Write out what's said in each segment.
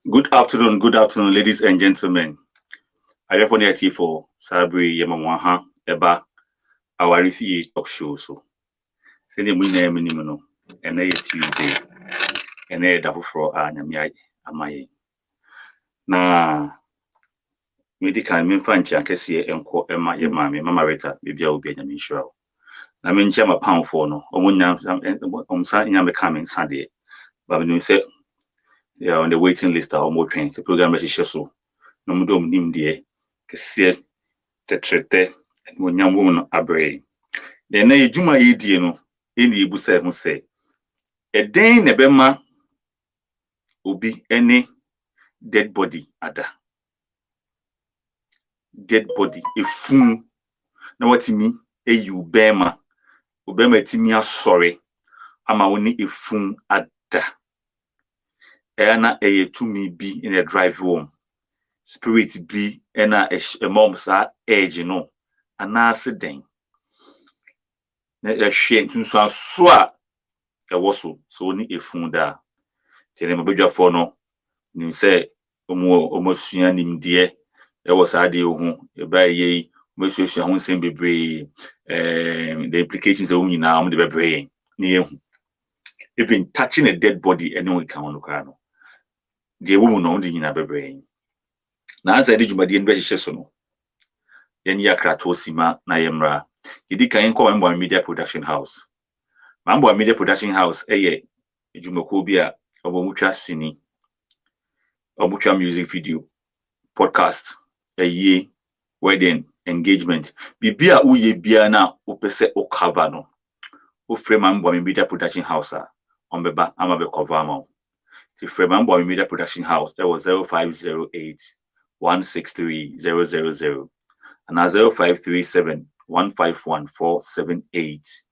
Good afternoon, ladies and gentlemen. I have on here for Sabri Yamamaha Eba Awarifi Talkshow. So, send me name minimum, and a Tuesday, and a double for Anyamia Amaye. Na medical men fancy and Cassia and call Emma Yamami, Mamma Rita, maybe I'll be a sure. I mean, Jam a pound for no, or one yam Sunday coming Sunday, but when you say they are on the waiting list or more trains, the program is so. No mudom nim deɛ kɛseɛ tɛtrɛtɛ wɔnyam wom no abrɛ deɛ na edwuma yi die no ɛna ebusa ho sɛ ɛdɛn na ɛbɛma obi ɛne dead body ada dead body efun na watimi eyi ubema timi asɔre ama wo ne efun ada ɛna ɛyɛ tumi bi in a drive home spirit be ena mom sa edge no anase den na ehwe ntunso aso a ɛwɔ so ni efun da tene mabadwafo no nim sɛ omo sua nimdeɛ ɛwɔ sa de ho eba yɛ omosuasua ho nsɛm bebree the implications of nyina de bebree ne ehu even touching a dead body anyone can on kra no de woman no de nyina bebree na ansa de dwumadi no behyehyɛ so no yɛn yakrato sima na yɛmra yedi kan kɔ Mambo Media Production House Mambo Media Production House ɛyɛ dwumako bi a obomutwa sini obomutwa music video podcast ɛyɛ wedding engagement bibia uye bia na opese o cover no o frame Mambo Media Production House a ombeba ama be cover ama ti frame Mambo Media Production House that was 0508 163 000 and 0537 151 478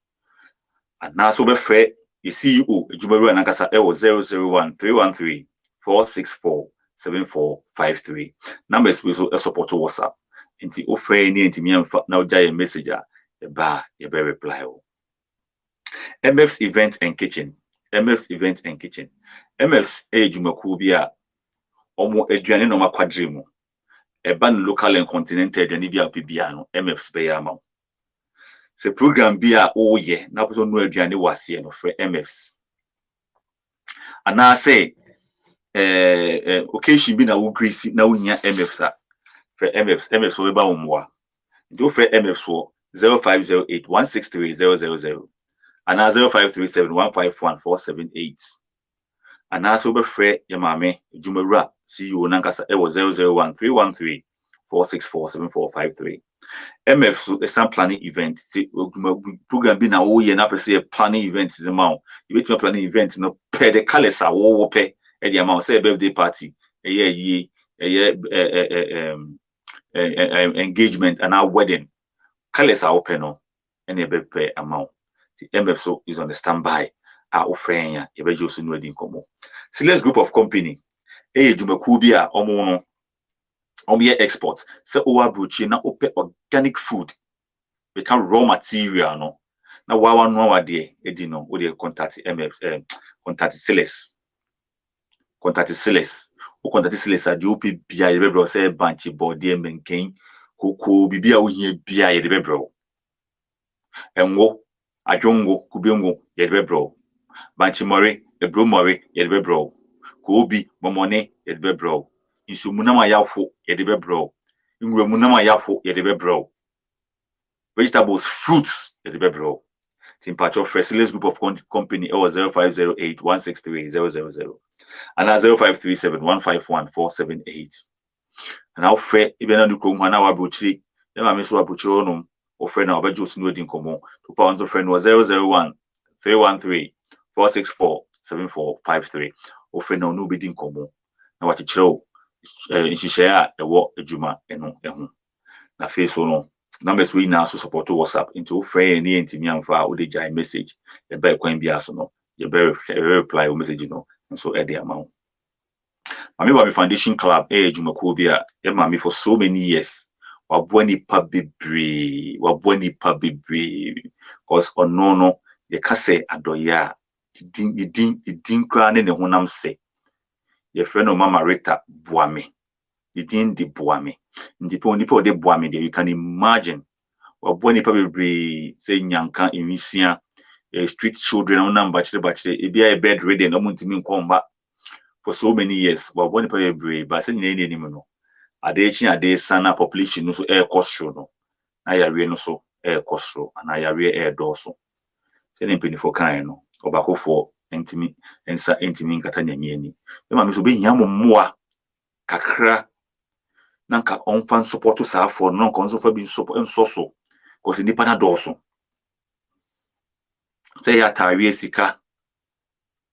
and now so be free the CEO Jumaru Anakasa was 001 313 464 7453 numbers we so support to WhatsApp inti ofre ni inti mi amfa na oja message a eba ye be reply o MF's Events and Kitchen MF's Jumaku bi a omo aduane no makwadre mu eba no local and continental aduane bi a bibia no MF's be ya ma se program bi a oye na so no aduane wase no frɛ MF's ana say occasion bi na wo grease na wonya MF's a frɛ MF's so be ba wo mwa do frɛ MF's wo 0508 163 000 and 0537 151 478 and also be free your mammy Jumara CEO Nankasa was 001 313 464 7453 MF so a some planning event program be now oh yeah na per se planning event the amount you bet me planning event no per the colors are wo pay the amount say birthday party engagement and our wedding colors are open no any pay amount the MF so is on the standby our friend ya ebejo so no adi nkomo select group of company jumaku bi a omo ye export say owa brochi na ope organic food become raw material no na wa no de edi no we dey contact MF contact sellers o contact sellers ade ope bia ye bebro say banchi body menken koko bibia wo hia bia ye de bebro enwo adwongo kubengo ye de bebro banchi mori ebro mori ye de bebro ko obi momone ye de bebro insumuna yafo ye de bebro nwuramunam yafo ye de bebro vegetables fruits ye de bebro Timpacho Facilis group of company was 0508 163 000 and 0537 151 478 and now fair even on the Koma now abuchi then I miss abuchonum or friend our bedros no din komo 2 pounds of friend was 001 313 464 7453 or friend no bidding komo now what you show share a walk a juma eno na face no numbers we now so support to WhatsApp into free any intimi amfa o de jai message e be kwan bia so no you be reply o message no so e dey amount Mami Foundation Club jumako bia e mami for so many years wabwani pa bebre cause ono no ye kase adoya idin kra ne honam se ye friend no Mama Rita Boame idin di Boame ndipo nipa de Boame there you can imagine wabwani pa bebre say nyanka enwisia street children on number bachire ebia a bed reading no muntimi nkomba for so many years wabwani pa bebre ba say nyina ni no ade sana population no so air cost no na yare no so air cost and yare air doso say dem penifo kan no obakofo entimi nkata nyame ani ma me so be hia mommoa kakra nanka onfan support sa afọ no nko nso fa bi nsoso cause nipa na doso say ya tawie sika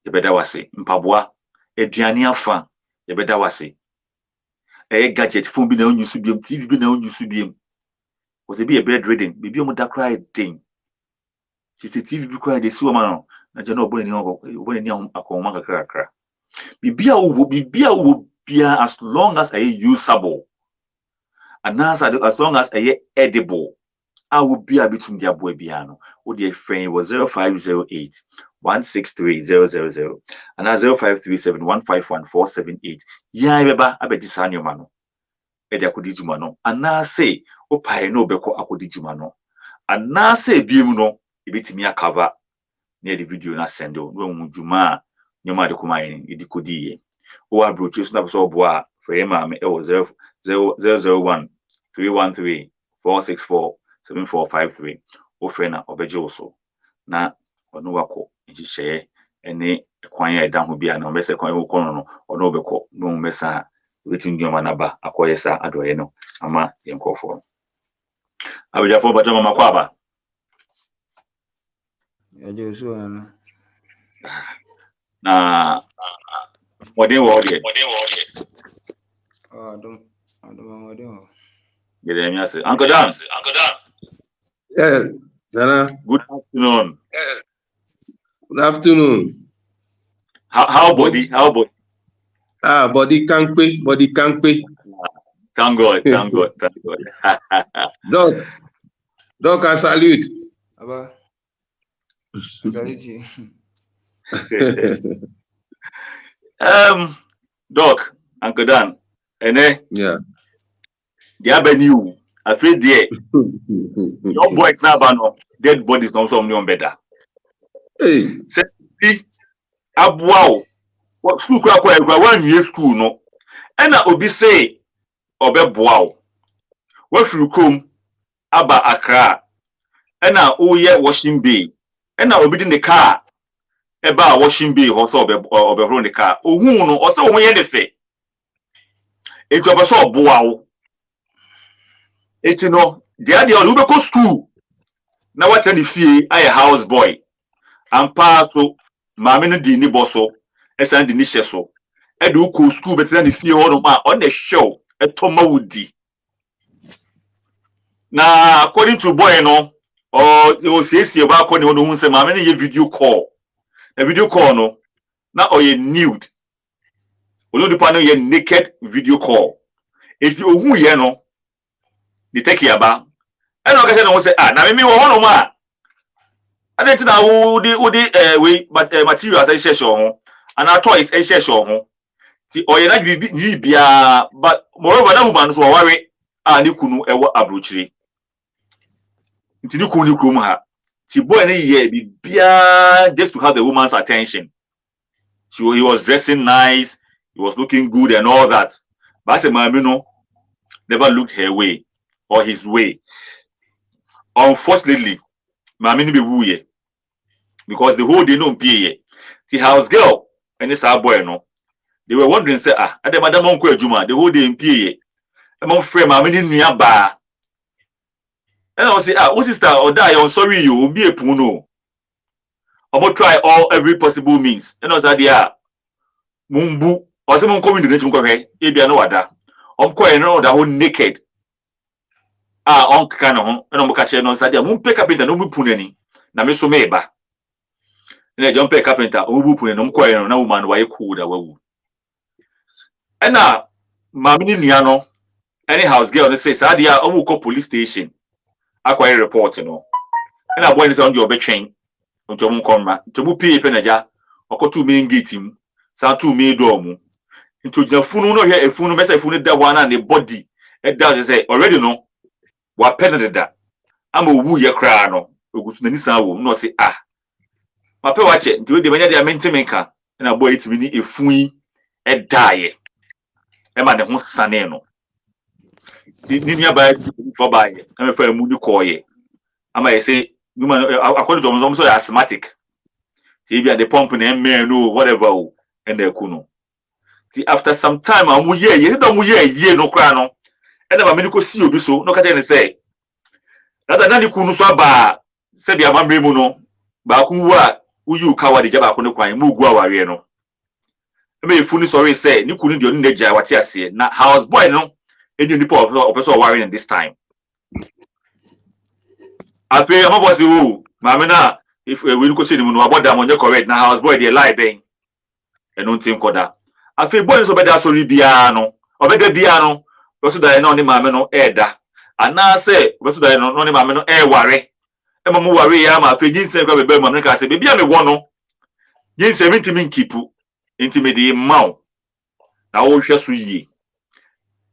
ye beda wase mpaboa aduane afa ye beda wase gadget phone bi na onyusu biem TV bi na onyusu biem cause be a bed reading bibi omo da cry thing she say TV bi cry dey see woman no na je no obone ni akoma kakra bibi a wo bia as long as usable and as long as edible I will be a bit from the boy piano. What dear friend was 0508 163 and 0537 151 Yeah, beba, I bet this annual mano. Edia Kudijumano, and now say, O Pai no beko Akudijumano, and now say, Bimuno, a bit me a cover near the video na sendo, no Juma, no matter Kumain, Idikudi. O I brought you snap so bois for Emma, 001 313 464 7453 ofrena obejoso na ono wako nchihye ene kwan ya dan ho bia na omese kwan wo kono no ono obekọ no mesa wetin dioma na ba akoye sa adoye no ama yenkofo abejafo bajo mama kwaba Yajoso na modern world modern Jeremiah say Uncle Dan Yes, Zana. Good afternoon. Good afternoon. How body? Body can't pay. Thank God. Doc, I salute. Aba. Salute. Doc, Uncle Dan, yeah. The avenue. I feel there. Your boys now, no dead bodies not so better. Hey, say wow. What school kwa 1 year school no. And I obi say obe wow. What through come aba Accra. And I washing bay. And I obi in the car. Eba washing bay also obe run the car. Ohun no also won ye de fe. It obe so wow. It no the idea of go school. Now what any fee I a house boy. And pass so mama no di ni boso. Esan di ni sheso. Edu ko school better than the fee on the show. Etoma wudi. Now according to boy no or it was say about calling on who say mama ni video call. A video call no. Now or ye nude. Olo di panel ye naked video call. If you who ye no the take yaba. And okay no say na me wo hono ma. And then wo we but material as share ho. And our toys share ho. Ti oye na bia but moreover that woman so worry ni kunu ewo abrochire. Nti ni kunu krum ha. Ti boy na ye bia just to have the woman's attention. He was dressing nice, he was looking good and all that. But the mama no never looked her way or his way. Unfortunately, mama ni be wuye because the whole day no pay. The house girl and this our boy no. They were wondering say the madam unko adwuma the whole day in pay. Among friend mama ni nua ba. And I was say what sister or die I'm sorry you will be a puno. I'm gonna try every possible means. And I was there mumbu or someone coming to the nation ebia no wada. No the whole naked. On kind of and I'm catching on Sadia. Mum pick up in the no punani. Na me so meba. And I jump pick up in the ubu punen no woman why cool that way. And now mamini niano any house girl no say sadia omu call police station acquire report no na boy ni say on the obetwen ntomu komma ntomu pie pe naja okotu main gate mu sa tu main door mu nto jafunu no hwe efunu mesa efunu da ho na ne body e da say already no wa pen da ama owu ye kra no ogusu nani san wo no say ma pe wa che nti we de banya de mentemenka na boy itimi ni efun yi e daaye e ma ne ho sane no ti ni nia ba for baaye na me fa mu ni koye ama ye say according to them so asthmatic ti bi the pump na men no whatever o and e ku no ti after some time amu ye da mu ye no kra no e na ba me ni ko si obi so no ka tell ni say na ni ku no so aba se bi amamre mu no ba ku wa uyu kawa de jaba ko ne kwan mu gu aware no e me fu ni sorry say ni ku ni de oni na gya wate ase na house boy no eni ni po person worrying in this time afi amabo si wo ma me na if we ko se ni mu no aboda mo nye correct na house boy dey lie ben eno ntin koda afi boy so be da sorry bia no obeda bia no so da na oni ma me no eda ana se so da no oni ma me no ware e ma mu ware ya ma afi jinse kwa bebe ma me ka se bia me wo no jinse mi ntimi nkipu ntimi de maw na wo hwe so yie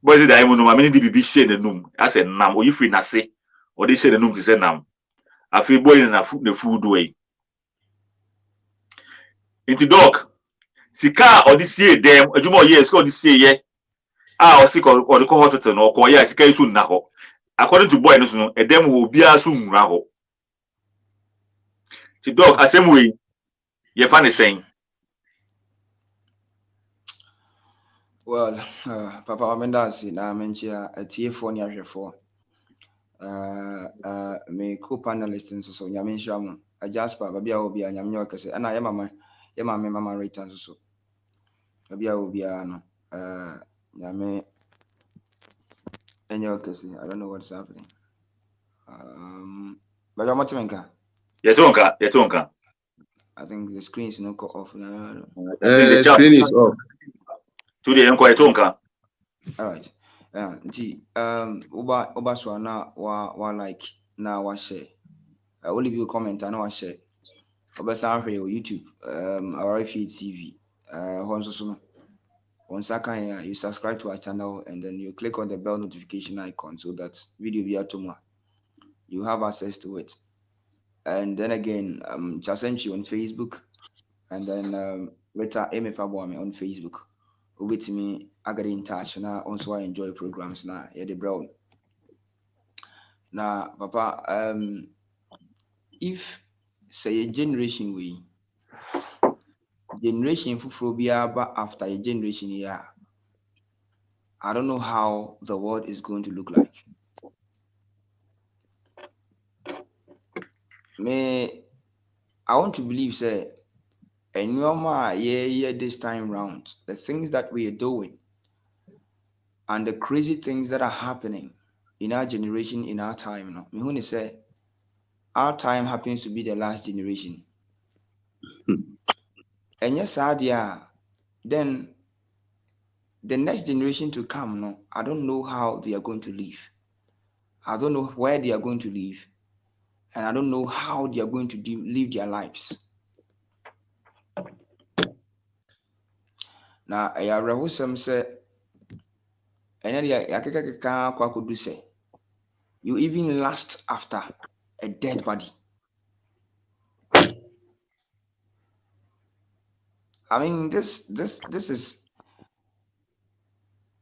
boy se da mu no ma me ni di bibi she de num ase nam oyi free na se o de she de num ti se nam afi boy na food way inti dog sika o di sie dem adwuma o ye sika o di sie ye o sika o de ko hospital no ko ya sika isu na ho according to boy no so no edem wo bia so nwura ho ti dog asem we ye fa ne sen Well, Papa Amenda si na menchia atiefo ni ahwefo. Me co-panelist nso so nyame nhia mo. Jasper babia obi a nyame nyo kese. Na ye mama Rita nso so. Babia obi a no nyame enyo kese. I don't know what's happening. Babia motimenka. ye tonka I think the screen is not off now. The screen is off. Today enko ye tonka. All right. Nti oba so na wa like na wa share. Only view comment and wa share. Oba san hwe on YouTube, our feed TV. Honso so. On second you subscribe to our channel and then you click on the bell notification icon so that video be automa. You have access to it. And then again, Chasenchi on Facebook and then Rita Emefabwame on Facebook. With me, I get in touch and also I enjoy programs now. Yeah, the brown. Now, Papa, if say a generation fufurobiaba after a generation year, I don't know how the world is going to look like. I want to believe say and this time round, the things that we are doing and the crazy things that are happening in our generation, in our time now. Me when say our time happens to be the last generation. And yes, then the next generation to come, no, I don't know how they are going to live. I don't know where they are going to live. And I don't know how they are going to live their lives. Now, I have some say, and then say, you even last after a dead body. I mean, this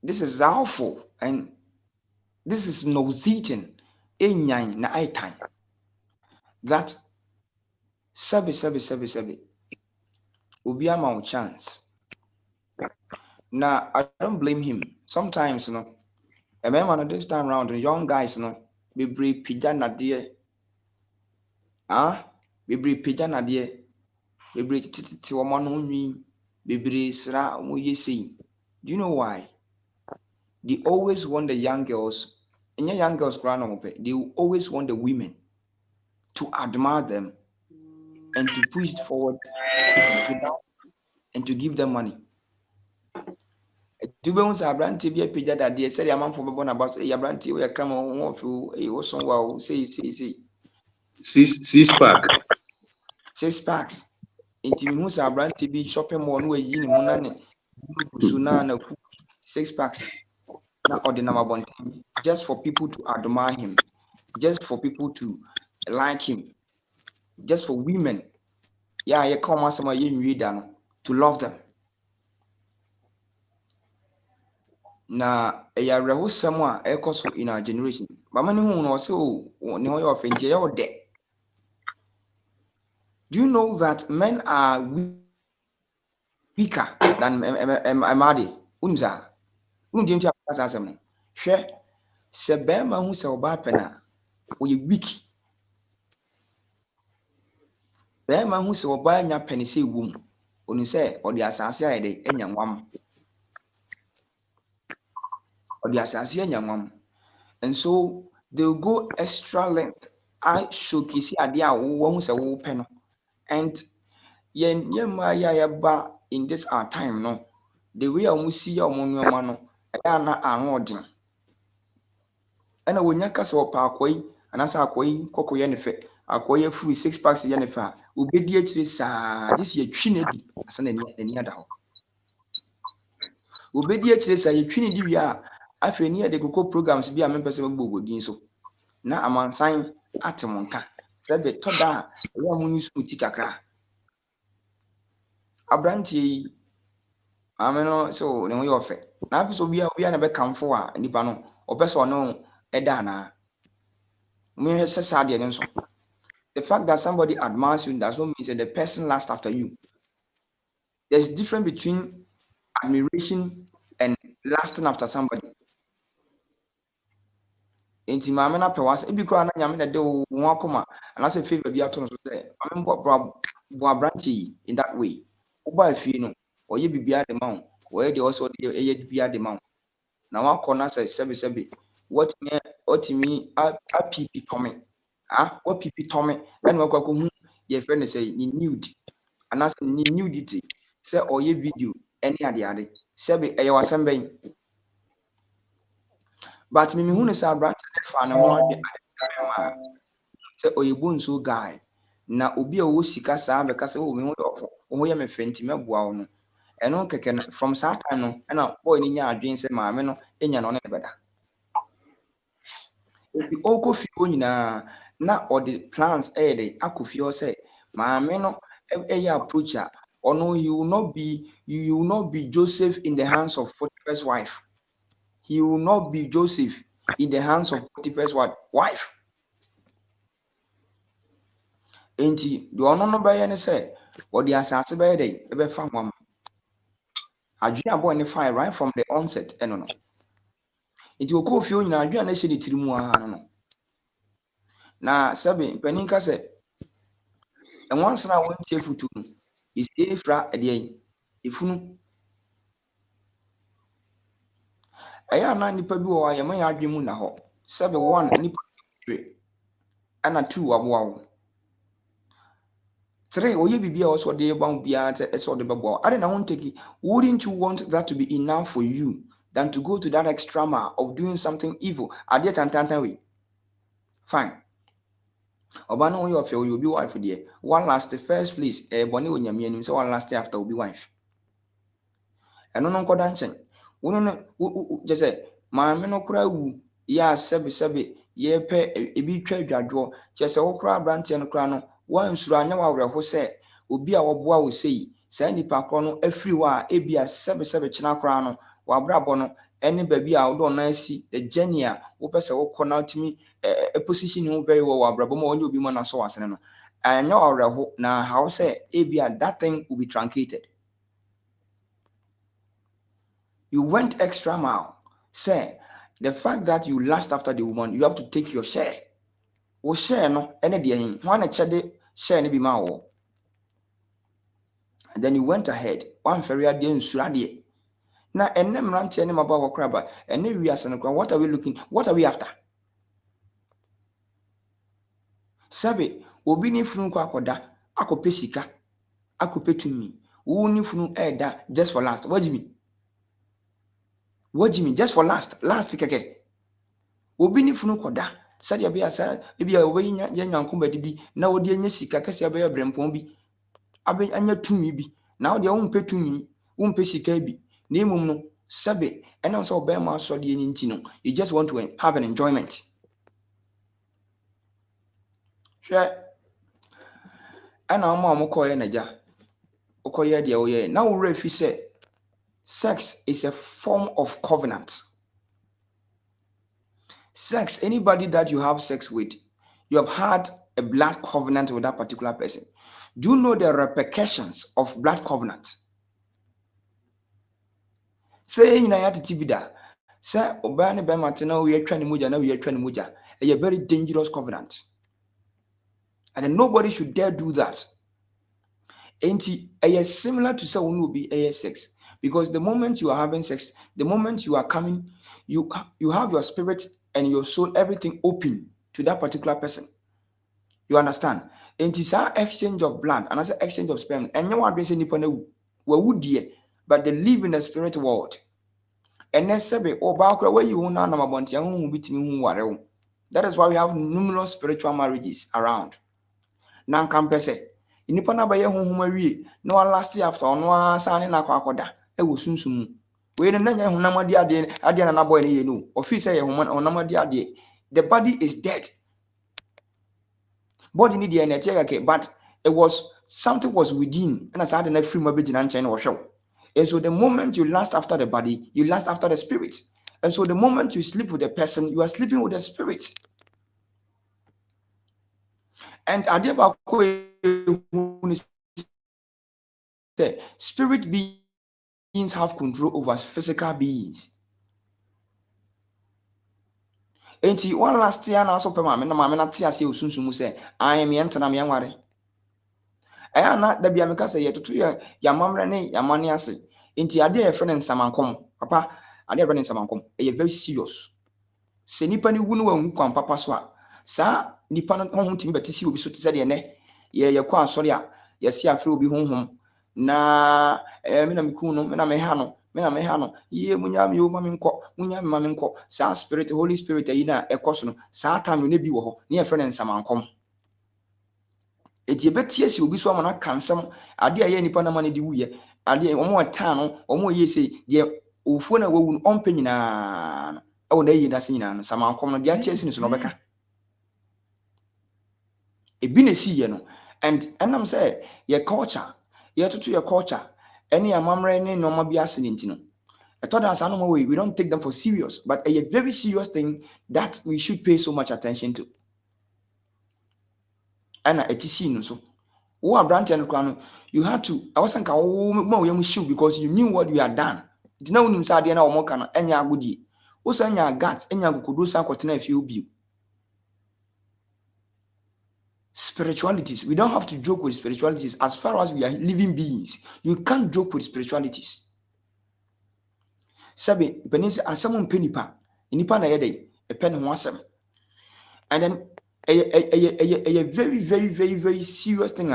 is awful, and this is nauseating. Na time that sebi obi ama chance. Now I don't blame him. Sometimes, you know, a man this time around, the young guys, you know, we bring pijana dear. We bring pijana dear. We bring titi woman only. We bring sra saying. Do you know why? They always want the young girls, and your young girls, they always want the women to admire them and to push it forward to them and to give them money. To be honest, Abranti be a pija that they said a man for Babona about a Abranti will come on off you, a was wow, say. Six pack. 6 packs. Inti mi hu sa Abranti be shopping mall no yi ni ho na ne so na 6 packs. Na ordinary bonten just for people to admire him, just for people to like him, just for women. Yeah, you come as some you read to love them. Na ya reho some a ekoso in our generation. Mama ni hu no so ne ho your offense ya ode. Do you know that men are weaker than Amadi? Unza. Undim tia asem no. Hwe se bema hu se oba pena we weak. Bema hu se oba nya pene se wum. Onu se odi asase ayede enya nwam. Odi asase enya nwam. And so they'll go extra length. I showcase idea wo hu se wo peno. And yen yema ya ba in this our time no. The way I see your monument no, I na anodin. And I will not cast or parkway, and as I quay, cocoa yennefe, I quay free 6 packs yennefa, obedient this year chined as an any other. Obedient this a trinity we are. I feel near the cocoa programs be a member of Bogodin so. Now I'm on sign at Monta. Said the Toda, Ramunis Mutikakra. Abranti, I so no your fe. Now, so we are never come for any panel or best or no, Edana. Me say sad and so. The fact that somebody admires you does not mean that the person lasts after you. There's a difference between admiration and lasting after somebody. Enti maame na pɛ wase ebi koraa na nyame na de wo akoma anaasɛ favor bi ato no so sɛ maame bo abranteɛ in that way. Woba afie no ɔyɛ biribiara de ma wo ɔyɛ deɛ ɔsɛ ɔde ɛyɛ biribiara de ma wo na wakɔ na sɛ sɛbesɛbe wɔtumi apipi tɔme wapipi tɔme ɛna wakɔ akɔhu yɛfrɛ no sɛ ne nude anaasɛ ne nudity sɛ ɔyɛ video ɛne adeade sɛbe ɛyɛ wasɛm bɛn but me hu ne sɛ abrante ne fa ne ho ade ma sɛ ɔyɛ bonso guy na obi a ɔwɔ sika saa bɛka sɛ me ho dɔfo wo ho yɛ me fɛ nti mɛboa wo no ɛno kɛkɛ no from saa time no ɛna boy ne nya adwen sɛ maame no enya no ne bɛda ebi ɔkɔ fie hɔ nyinaa na ɔde plans ɛyɛ de akɔ fie hɔ sɛ maame no ɛyɛ approach a ɔno you will not be Joseph in the hands of Potiphar's wife. He will not be Joseph in the hands of Potiphar's wife. Enti the ɔno no bɛyɛ ne sɛ ɔde asase bɛyɛ de ɛbɛfa nwam adwene abɔ ne fine right from the onset ɛno no enti ɔkɔ fie hɔ nyinaa adwene na ɛhyɛ ne tiri mu no na sɛbe mpanin ka sɛ ɛnwansa na wɔntie futu no esie fra ɛdeɛ efunu ɛyɛ ana nipa bi wɔ ayɛ manya adwene mu na hɔ sɛbe one nipa three ana two aboa wo three oye bibia also de ba bia ɛsɛ ɔde bɛboa ade na won take wouldn't you want that to be enough for you than to go to that extra mile of doing something evil ade tantantan we fine oba no yo fe you be wife there one last the first place bone onyame anim say one last after will be wife eno no nkoda nchen wono no je say maame no kura wu ya sebe ye pe ebi twa adwadwo je say wo kura brante no kura no wan suru anya wa werɛho sɛ obi a wɔboa wo sei saa nipa kɔ no afiri hɔ a ebia sebe kyena kora no wabrabɔ no ɛne baabi a wodɔ na asi the journey a wopɛ sɛ wokɔ na tumi position ho very well wabrabɔ ma ɔnyɛ obi ma na so wasene no anya wa werɛho na how sɛ ebia that thing will be truncated. You went extra mile. Say the fact that you last after the woman, you have to take your share. Wo share no ene de hin. Ho na chede share ne bi ma wo. And then you went ahead. One ferry ade nsura de. Na ene mrante ne maba wo kraba. Ene wiase no kra. What are we looking? What are we after? Sabe obi ni funu kwa akoda, akope sika, akope tumi. Wo ni funu eda just for last. What do you mean? What Jimmy just for last keke. Obi ni funu koda. Sadia be asa ebia obi nya nyanko badidi na odi anya sika kase be brempon bi. Abe anya tumi bi. Na odi wo mpe tumi, wo mpe sika bi. Na emum no sabe ena so be ma so de ni nti no. You just want to have an enjoyment. Hwɛ ana mo koye naja. Okoye de oye. Na wo refi say sex is a form of covenant. Sex, anybody that you have sex with, you have had a blood covenant with that particular person. Do you know the repercussions of blood covenant? Say in a tibida, say obani be matena we atwa ni moja na we atwa ni moja. A very dangerous covenant. And nobody should dare do that. Ain't it similar to say one will be a sex? Because the moment you are having sex, the moment you are coming, you have your spirit and your soul, everything open to that particular person. You understand? And it's our exchange of blood and as an exchange of sperm. And no one brings any point but they live in the spirit world. And then say, oh, back where you know, that is why we have numerous spiritual marriages around. Nan campese. Inipa na baye honhom awie na wa last after ono asane na akwakoda e wo sunsun we ne nanya honam ade na boy ne ye no office ye honam ade the body is dead. Body need the energy, but it was something was within, and as I had an free mobility and chain or show. And so the moment you last after the body, you last after the spirit. And so the moment you sleep with a person, you are sleeping with the spirit. And spirit beings have control over physical beings. And one last year, now so Mamma Tia say, Sunsumu say, I am Yantana Mianware. I am not the Biamica say, ya mamrene, ya maniase. Inti ade a friend and Samankom, Papa, ade friend and Samankom, a very serious. Se nipa ni wunu wa nkwan papa so a saa nipa no honhom timi betisi obi so te se de ne ye kwa asori a ye se afre obi honhom na me na miku no me na me ha no ye munya me o ma me nkọ munya me ma me nkọ saa spirit holy spirit ayi na ekoso no saa time ne bi wo ho ne ye friend and Samankom eti betie si obi so ama na kansem ade a ye nipa na ma ne di wuye ade omo ata no omo ye sei de ofuo na wawu ompa nyina oh na yi da sin nyina no Samankom no de atie si no beka e bi na si ye no and enam say your culture ye to your culture any amamre ne no ma bi ase nti no I thought that no way we don't take them for serious but a very serious thing that we should pay so much attention to and etisi no so wo abrante no kwa no you had to I wasn't ka wo ma wo yam show because you knew what you had done did na wonim sa ade na wo mo ka no enya agudie wo sa nya guts enya gokodo sa kwotena afie obi spiritualities we don't have to joke with spiritualities as far as we are living beings you can't joke with spiritualities sabe penisi asem mpenipa nipa na yede e pen ho asem and then a very very very very serious thing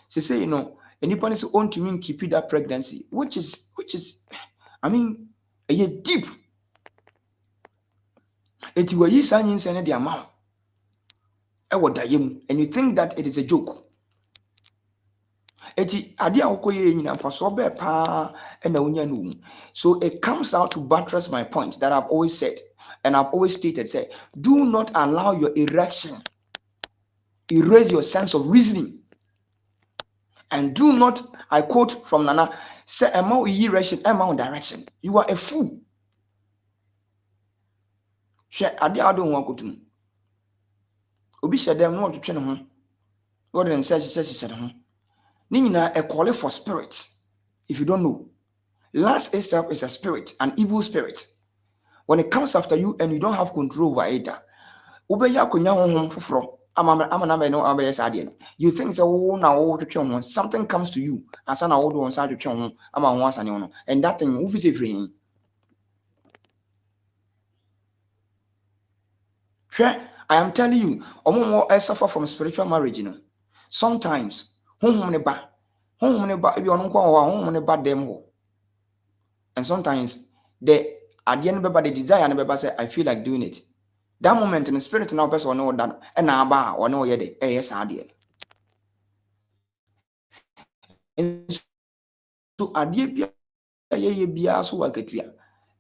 say you know nipa is on to mean keep that pregnancy which is I mean a deep it you yi sanyin say na the amount e wodayem and you think that it is a joke eti ade a wokoye nyina fa so be pa na wonya no so it comes out to buttress my point that I've always said and I've always stated say do not allow your erection erase your sense of reasoning and do not I quote from Nana say amount erection amount direction you are a fool she ade a do ho akotum obi shedem no twetwe ne ho what then says ho ni nyina a call for spirits if you don't know lust itself is a spirit an evil spirit when it comes after you and you don't have control over it ubeya konya honhom foforo you think so now something comes to you as an old one side and that thing is free. I am telling you, I suffer from spiritual marriage. You know, sometimes and sometimes the at the end of the desire and say I feel like doing it. That moment in the spirit now person know that and now ba or no yet yes idea. And so idea be so work it.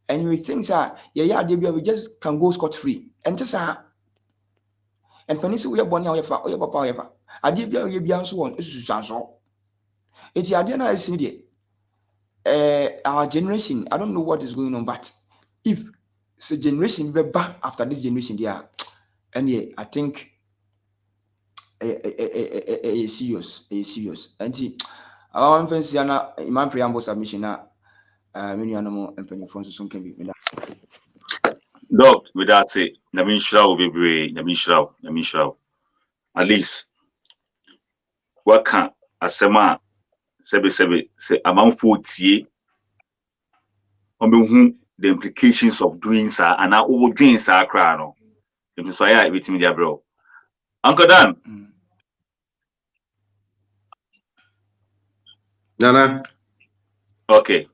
And we think that we just can go scot free. And just and penny we are born now, your papa, I did be so one is so. It's the idea I see our generation, I don't know what is going on, but if so generation be back after this generation, yeah, and yeah, I think a serious. And see, our fancy in my preamble submission now, many animal and penny phones soon can be. Dog, with that say, Namin Shroud will be brave, Namin Shroud. At least, what can a sema say amount 40 on the implications of doing so and now all doing so crown. If you say everything there, bro. Uncle Dan. Nana. Okay.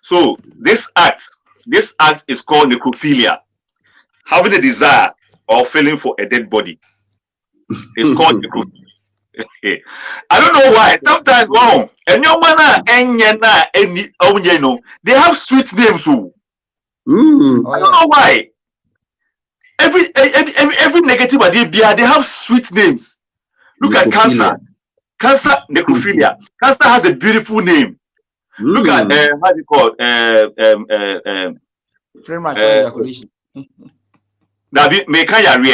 So this act is called necrophilia. Having a desire or feeling for a dead body. It's called necrophilia. I don't know why. Sometimes, wow, and your man and they have sweet names. I don't know why. Every negative idea, they have sweet names. Look at cancer. Cancer, necrophilia. Cancer has a beautiful name. Look at how's it called? Ejaculation.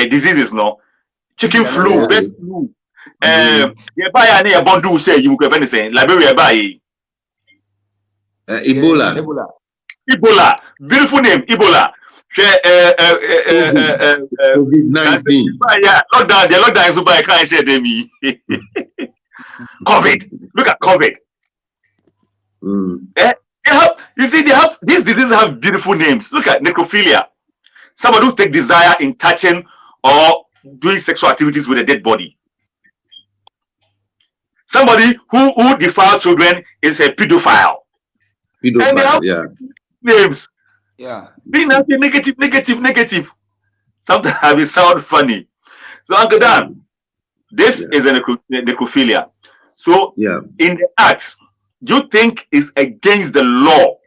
Diseases, no. Chicken flu, bird flu. You buy a bundle say you have anything. Liberia buy Ebola. Beautiful name, Ebola. COVID-19. Yeah, lockdown is so bad. I can't say them. COVID. Look at COVID. These diseases have beautiful names. Look at necrophilia. Somebody who take desire in touching or doing sexual activities with a dead body. Somebody who defiles children is a pedophile. And they have names. Yeah. Being negative. Sometimes it sounds funny. So Uncle Dan, this is a necrophilia. So in the act, do you think it's against the law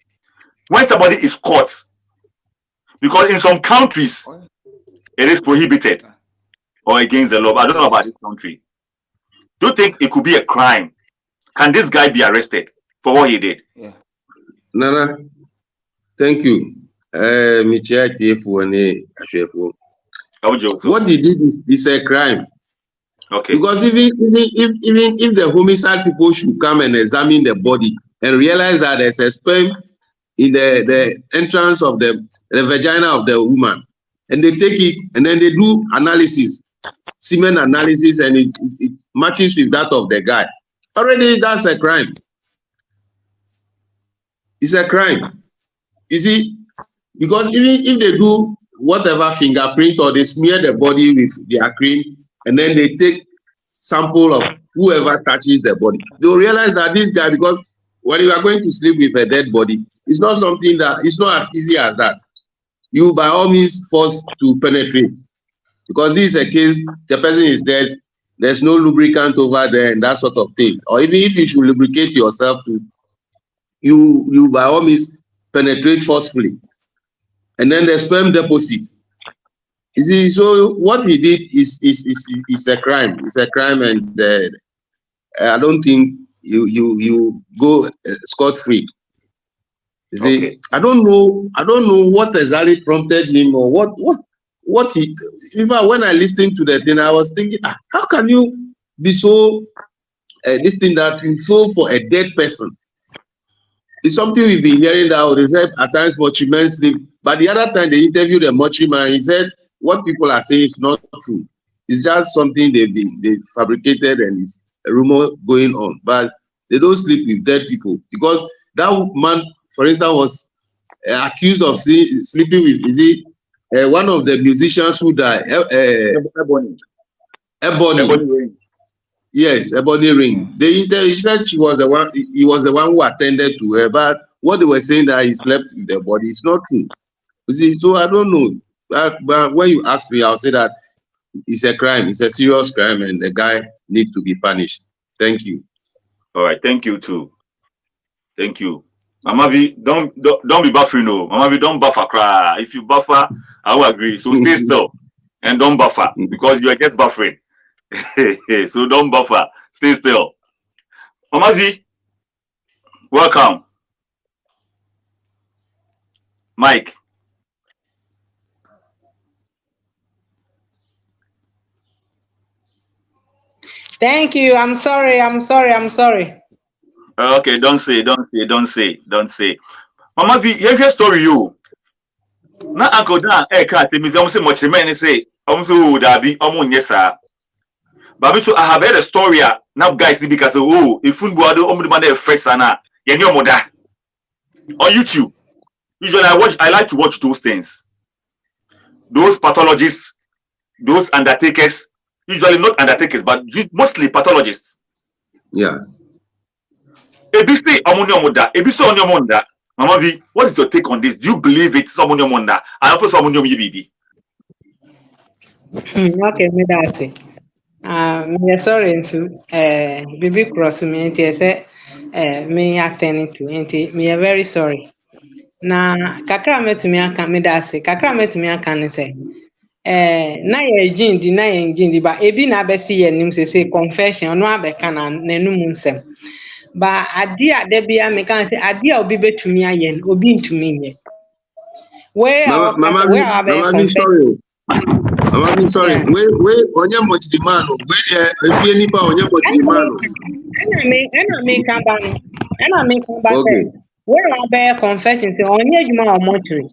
when somebody is caught? Because in some countries, it is prohibited or against the law. I don't know about this country. Do you think it could be a crime? Can this guy be arrested for what he did? Yeah. Nana, thank you. What he did is a crime. Okay. Because even if the homicide people should come and examine the body and realize that there's a sperm in the entrance of the vagina of the woman, and they take it and then they do analysis, semen analysis, and it matches with that of the guy. Already that's a crime. It's a crime. You see, because even if they do whatever fingerprint or they smear the body with their cream and then they take sample of whoever touches the body, they'll realize that this guy, because when you are going to sleep with a dead body, it's not something that, it's not as easy as that. You by all means forced to penetrate, because this is a case, the person is dead, there's no lubricant over there and that sort of thing. Or even if you should lubricate yourself, you by all means penetrate forcefully, and then the sperm deposit. You see, so what he did is a crime. It's a crime, and I don't think you go scot-free. You see, okay. I don't know what exactly prompted him or what he. Even when I listened to the thing, I was thinking, how can you be so this thing that you feel for a dead person? It's something we've been hearing that they said at times mortuary sleep, but the other time they interviewed the mortuary man, he said what people are saying is not true. It's just something they fabricated and it's a rumor going on. But they don't sleep with dead people, because that man, for instance, was accused of sleeping with one of the musicians who died, Ebony. Yes, Ebony Ring. He said he was the one who attended to her, but what they were saying that he slept with the body is not true. You see, so I don't know. But when you ask me, I'll say that it's a crime. It's a serious crime, and the guy needs to be punished. Thank you. All right, thank you too. Thank you. Mama V, don't be buffering, no. Mama V, don't buffer cry. If you buffer, I will agree. So stay still and don't buffer because you are just buffering. So don't buffer. Stay still. Mama V, welcome. Mike. Thank you. I'm sorry. Okay, don't say. Mama V, you have your story, you. Na Uncle Dan, can't say, Miss Omse Mochimen say, Omso Dabi, Omun, but so I have heard a story now, guys, because if Funbuado, Omudman, first, Anna, Yenyo Moda on YouTube. Usually, I like to watch those things. Those pathologists, those undertakers, usually not undertakers, but mostly pathologists. Yeah. ABC Omunyomoda, ABC Onyomonda. Mama V, what is your take on this? Do you believe it's Omunyomonda? And also Omunyom Yibibi? Okay, me that's it. Me sorry into baby cross me and say me attending to and me very sorry. Na kakra metumi aka me that's it. Kakra metumi aka ne say na ye gindi ba ebi na abesi ye nim say confession no abeka na nanum nsem. Ba ade ade bia me kan say ade a obi betumi aye obi ntumi nye. Mama B, sorry. Mama B, sorry. Yeah. Wait, onye mochi the man. Wait, if you nipa onye mochi the man. Ena me kan ba Okay. say where I bear confession say onye adwuma o mortuary.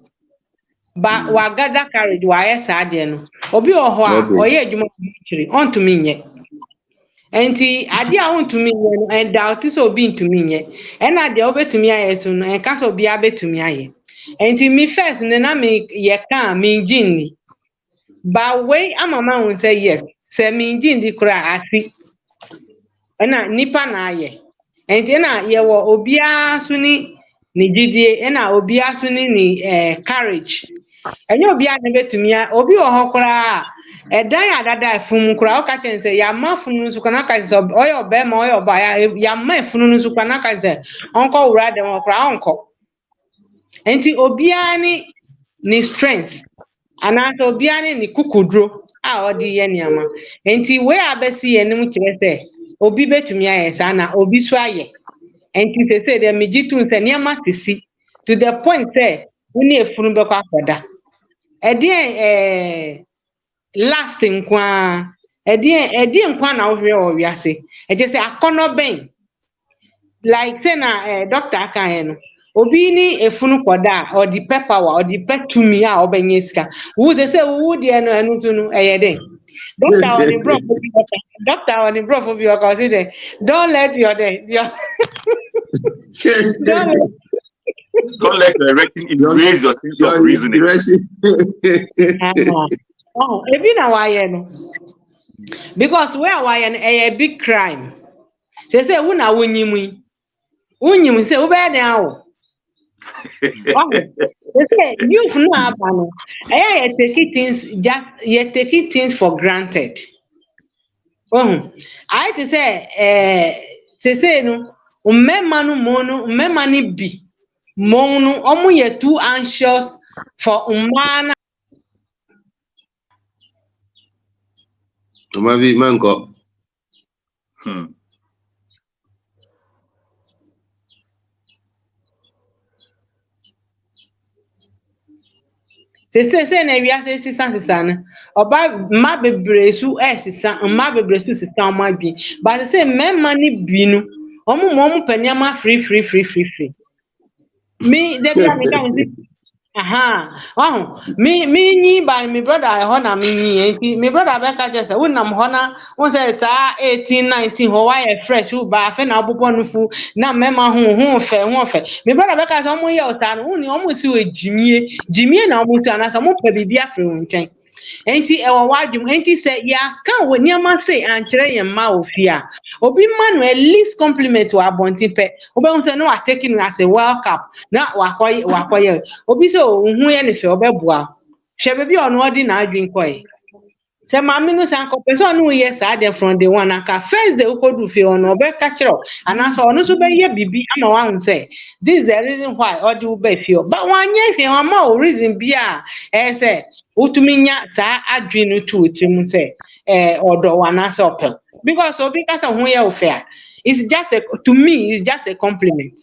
Ba wa gather carriage wa yes ade no. Obi oho a Okay. oye adwuma o mortuary ontumi nye. Enti ade a ontumi nye no and doubt so obi ntumi nye. Ena de obetumi aye so no en ka so obi abetumi aye. Enti me first na me ye kan me ngini. Ba way amama won say yes. Say me ngini kura asi. Ena nipa na aye. Enti na ye wo obia so ni gidie ena obia so ni courage. Enye obia na betumi obi wo ho kura edan adada funu kura o ka chen say ya ma funu so kana ka say oyo be ma oyo ba ya ma funu so kana ka say onko wura dem kura onko. Enti obia ni strength anasa obia ni kukudro a odi ye niama. Enti we abesi ye nim kire say obi betumi aye sa na obi so aye. Enti they say dem megitun say niama sisi to the point say woni efunu be kwa akoda. Last nkwa edi nkwa na ohwe o wiase. E je say akono ben like say na doctor kan no obi ni efunu koda or the pepper or the petumi a obenye sika wo dey say wo dey no enu tunu eyeden doctor on the bro for you consider don't let your Don't let your erecting erase your sense of reasoning. Ebi na why no because where why a big crime say wo na wonyim say wo be den awo they say youth no abano you taking things for granted. I to say no mmema ni bi mo no omo ye too anxious for umana. Mama V, manko. Say na wi ase sisa na oba ma bebresu sisa ma bebresu sisa ma bi but say mmema ni bi no omo panyama free me dey be am kan me nyi ba me brother ho na me nyi enti me brother be ka say wonam ho na won say ta 18 19 ho why fresh u ba fe na abobo no fu na mema ho fe me brother be ka say omo ye o sa no woni omo si we jimie na omo si ana sa mo pa bibia afre won chen enti e wo wadwum enti se ya kan wo niam say ankyere ye ma ofia obi man at least compliment wa abonti pe obi won say no wa taking as a world cup na wakoye obi so hu ye ne fe obeboa hwe be bi ono odi na adwin koye se mami no san ko person no yes ade from the one aka first the ukodu fe ono be ka kiro ana so ono so be ye bibi ama wa hun say this is the reason why odi u be fe but wanye hwe wa ma o reason bia say utuminya sa adwin no tu utim say odo wana so pe because obi ka say hu ye o fe it's just a, to me it's just a compliment.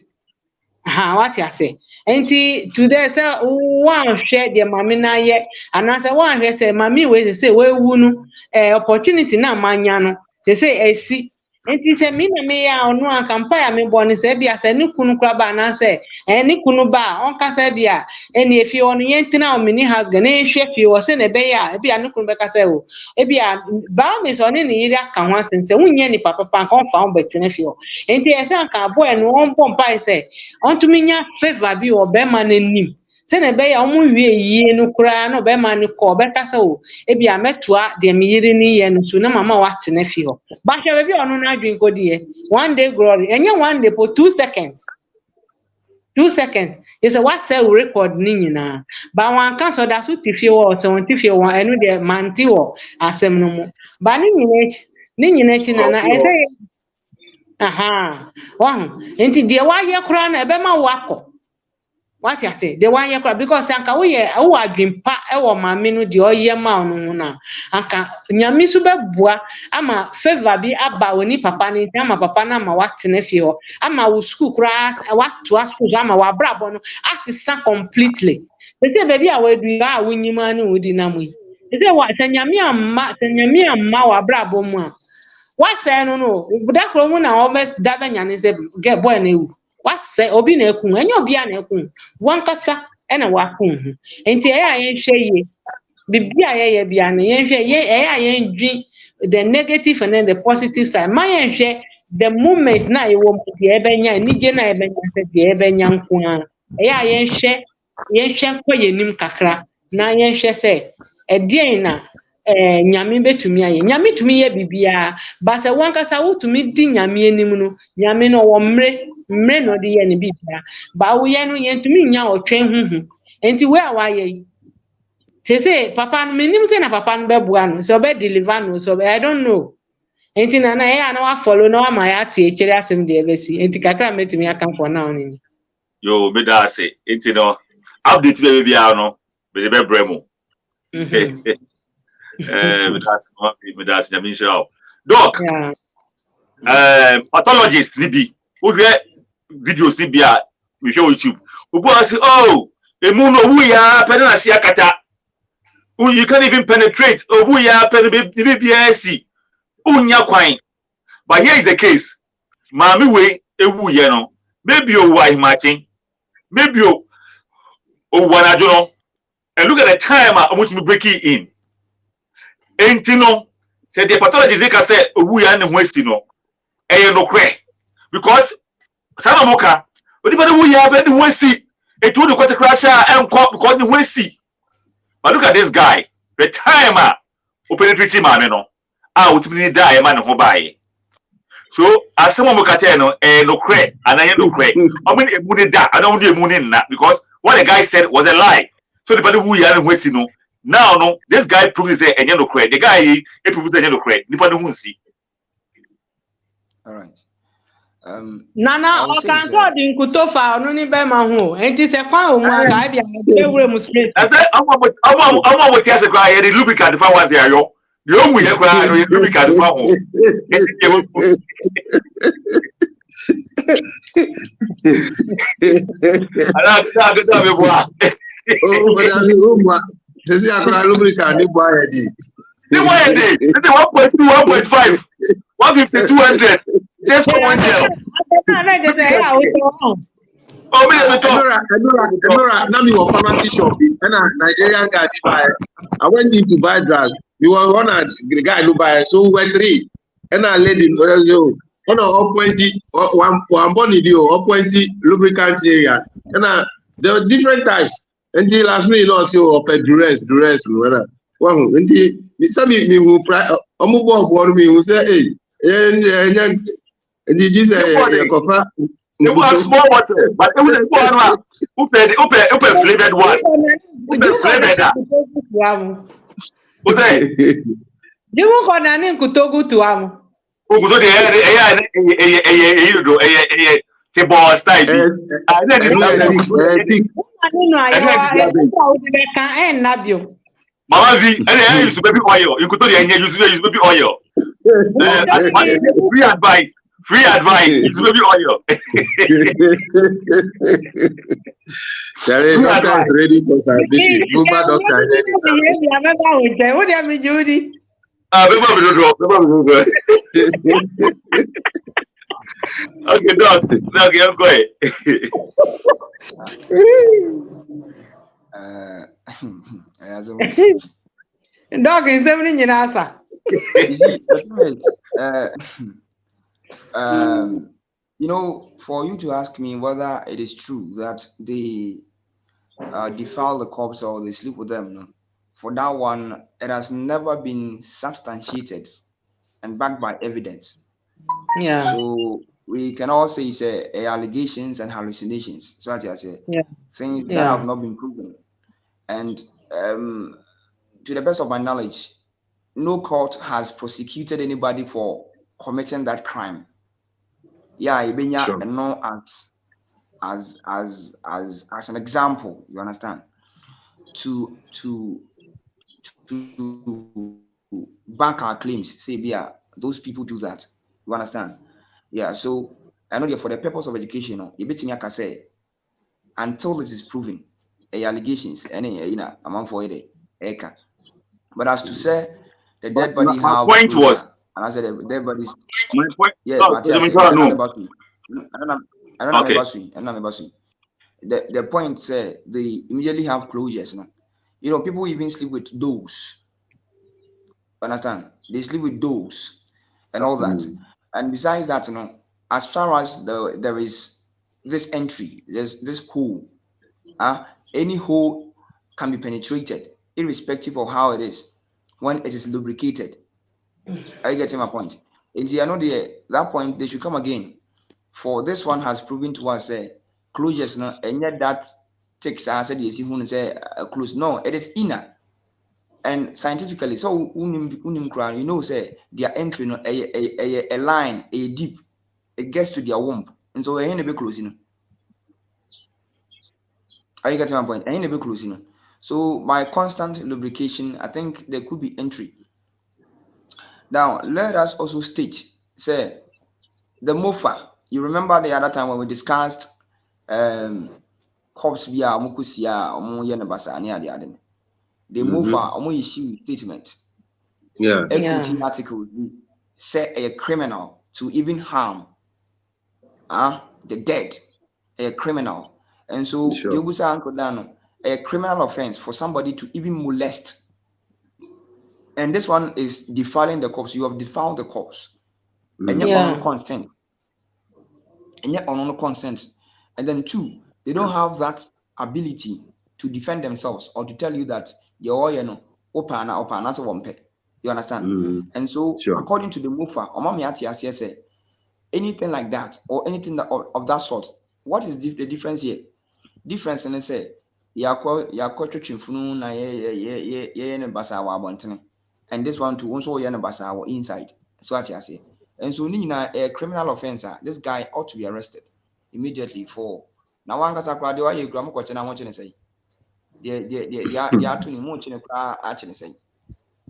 What you say? Enti today say one share the mami na ye and I say one share say mami we say we wunu opportunity na manya no say esi enti say me na me ya onu akampa ya me boni say bia say ni kunu kra ba na say ni kunu ba on ka say bia eni efi onu ye ntina o mini house ga na ehwe fi o say na be ya bia ni kunu be ka say o bia ba me so ni yiri aka ho asente wunye ni papa pa kan fa on betene fi o enti e say aka boy no on pompa say to me nya favor bi o be ma nanim se na be ya omu wie yie no kura na be ma ni ko be ka se o e bia metua de me yiri ni ye no so na mama wa tene fi ho ba hwe be onu na adwin ko de one day glory enye one day for 2 seconds 2 seconds is a what say record ni nyina ba wan kan so da so tifie wo so won tifie wo enu de manti wo asem no mo ba ni nyina chi na e say aha wow enti de wa ye kura na ebe ma wako what you say de wa ye kura because anka wo ye wo adwimpa e wo maame no de oye ma onu na anka nyame so bebua ama favor bi aba oni papa ni ama papa na ma watene fi ho ama wo school kura watu school ama wa brabo no asisa completely say baby a we du a wonyima ni wodi na mu say wa nyame amma wa brabo mu a what say no that from na almost that nyane say get boy na ewu what say obi na ekun enye obi a na ekun wan kasa e na wa kun enti e ya yen hwe ye bibi a ye bia na yen hwe ye e ya yen dwi the negative and then the positive side ma yen hwe the moment na e wo de e benya ni je na e benya se de e benya nko a e ya yen hwe ko ye nim kakra na yen hwe se e die na nyame betumi aye nyame tumi ye bibia ba se wankasa wotumi di nyame anim no nyame no wo mre no de ye ne bibia ba wo ye no ye tumi nya otwen huhu enti we awa ye say papa no menim say na papa no bebua no so be deliver no so I don't know enti na na wa follow na wa ma ya tie kire asem de ebesi enti kakra metumi aka for now ni yo me da say enti no update be bibia no be be bremo that's Doc. Pathologist Libby. Who videos Libya we show YouTube. Who say, oh, who ya penetrasia kata. Who you can't even penetrate. Oh, who ya penetrate. Unya kwine. But here is the case. Mami we ewu ye no. Maybe you wife matching. Maybe you wanajono. And look at the time I want to break it in. Entino said the pathologist they can say we are in West no no cray because Sanamoka anybody who have any West it would quite a crash and because the West but look at this guy the timer penetrating man no out me die man who buy so as someone look at no cray and I no cray I mean it would die I don't do moon that because what the guy said was a lie so the people who are in West no now, no, this guy proves that and no credit. The guy he proves that no credit. Nobody won't see. All right. Nana, I can't tell you Kutofa, no need by my home. And it's a quite one guy. I said, I'm what yes, a guy, the lubricant if I was there. The only cry, the lubricant if I Oh, Sisi akora lubricant ni buy edi. Ni buy edi. It's 1.2, 1.5, 150, 200. Just for one gel. Oh, me let me talk. Enora, na me was pharmacy shop. And a Nigerian guy buy. I went in to buy drugs. We were one the guy who buy. So we went 3. And a lady, yo, one body deal, 1.0 lubricant area. And there are different types. Until last minute, also of a duress, Well, indeed, some me who move me who say, hey, did you say a coffee? It was small water, but it was a one. Who flavored one? Who flavored that? What's that? Jimu kona ni kutogu tu amu. Who go to the table style? Mama V, and use baby oil. You could do the use baby oil. Free advice. Free advice. Use baby oil. Charlie, doctor is ready for submission. Doctor is ready for submission. What do you mean, Judy? Okay, Doc. Okay, go ahead. Dog is 7 in answer. You see, the thing is, you know, for you to ask me whether it is true that they defile the corpse or they sleep with them, no, for that one, it has never been substantiated and backed by evidence. Yeah. So we can all say it's allegations and hallucinations. So I say things that have not been proven. And to the best of my knowledge, no court has prosecuted anybody for committing that crime. Yeah, sure. And no as an example, you understand, to back our claims. Say, yeah, those people do that. You understand? Yeah. So I know that for the purpose of education, you bet me I can say until it is proven, allegations, any amount for it, but as to say the dead body my point was, and I said the dead bodies. My point. Yeah, No, I don't know. The point say they immediately have closures now. You know, people even sleep with those. Understand? They sleep with those and all that. And besides that, you know, as far as there is this entry, there's this hole. Any hole can be penetrated, irrespective of how it is, when it is lubricated. Are you getting my point? And I know that point they should come again. For this one has proven to us closures now, and yet that takes us say close. No, it is inner. And scientifically, so you know, say their entry no a line, a deep, it gets to their womb, and so a bit close, you know. Are you getting my point? A bit close, you know. So by constant lubrication, I think there could be entry. Now let us also state, say the mofa. You remember the other time when we discussed corpse via mukusia yenabasa near the other. The mofa issue statement. Yeah. Equity article say a criminal to even harm the dead, a criminal. And so Sure. a criminal offense for somebody to even molest. And this one is defiling the corpse. You have defiled the corpse. And yet on consent. And yet on consent. And then 2, they don't have that ability to defend themselves or to tell you that the oil open that's one pay. You understand? And so according to the MOFA, anything like that or anything of that sort, what is the difference here? Difference in say and this one too also inside. So what you say. And so a criminal offense, this guy ought to be arrested immediately for now. One gets a crowd, you grammar question. I want you to say, you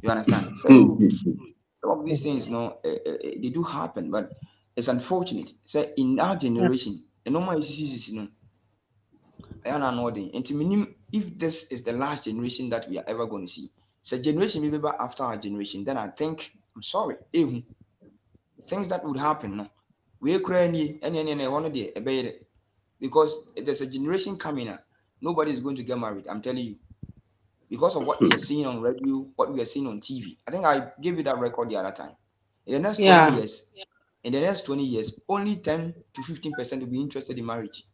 understand? So some of these things, they do happen, but it's unfortunate. So in our generation, and no more diseases, I am not if this is the last generation that we are ever going to see. So generation maybe after our generation, then I think I'm sorry. Things that would happen, no. We cry any one of the because there's a generation coming up. Nobody is going to get married. I'm telling you. Because of what we are seeing on radio, what we are seeing on TV. I think I gave you that record the other time. In the next 20 years, only 10 to 15% will be interested in marriage.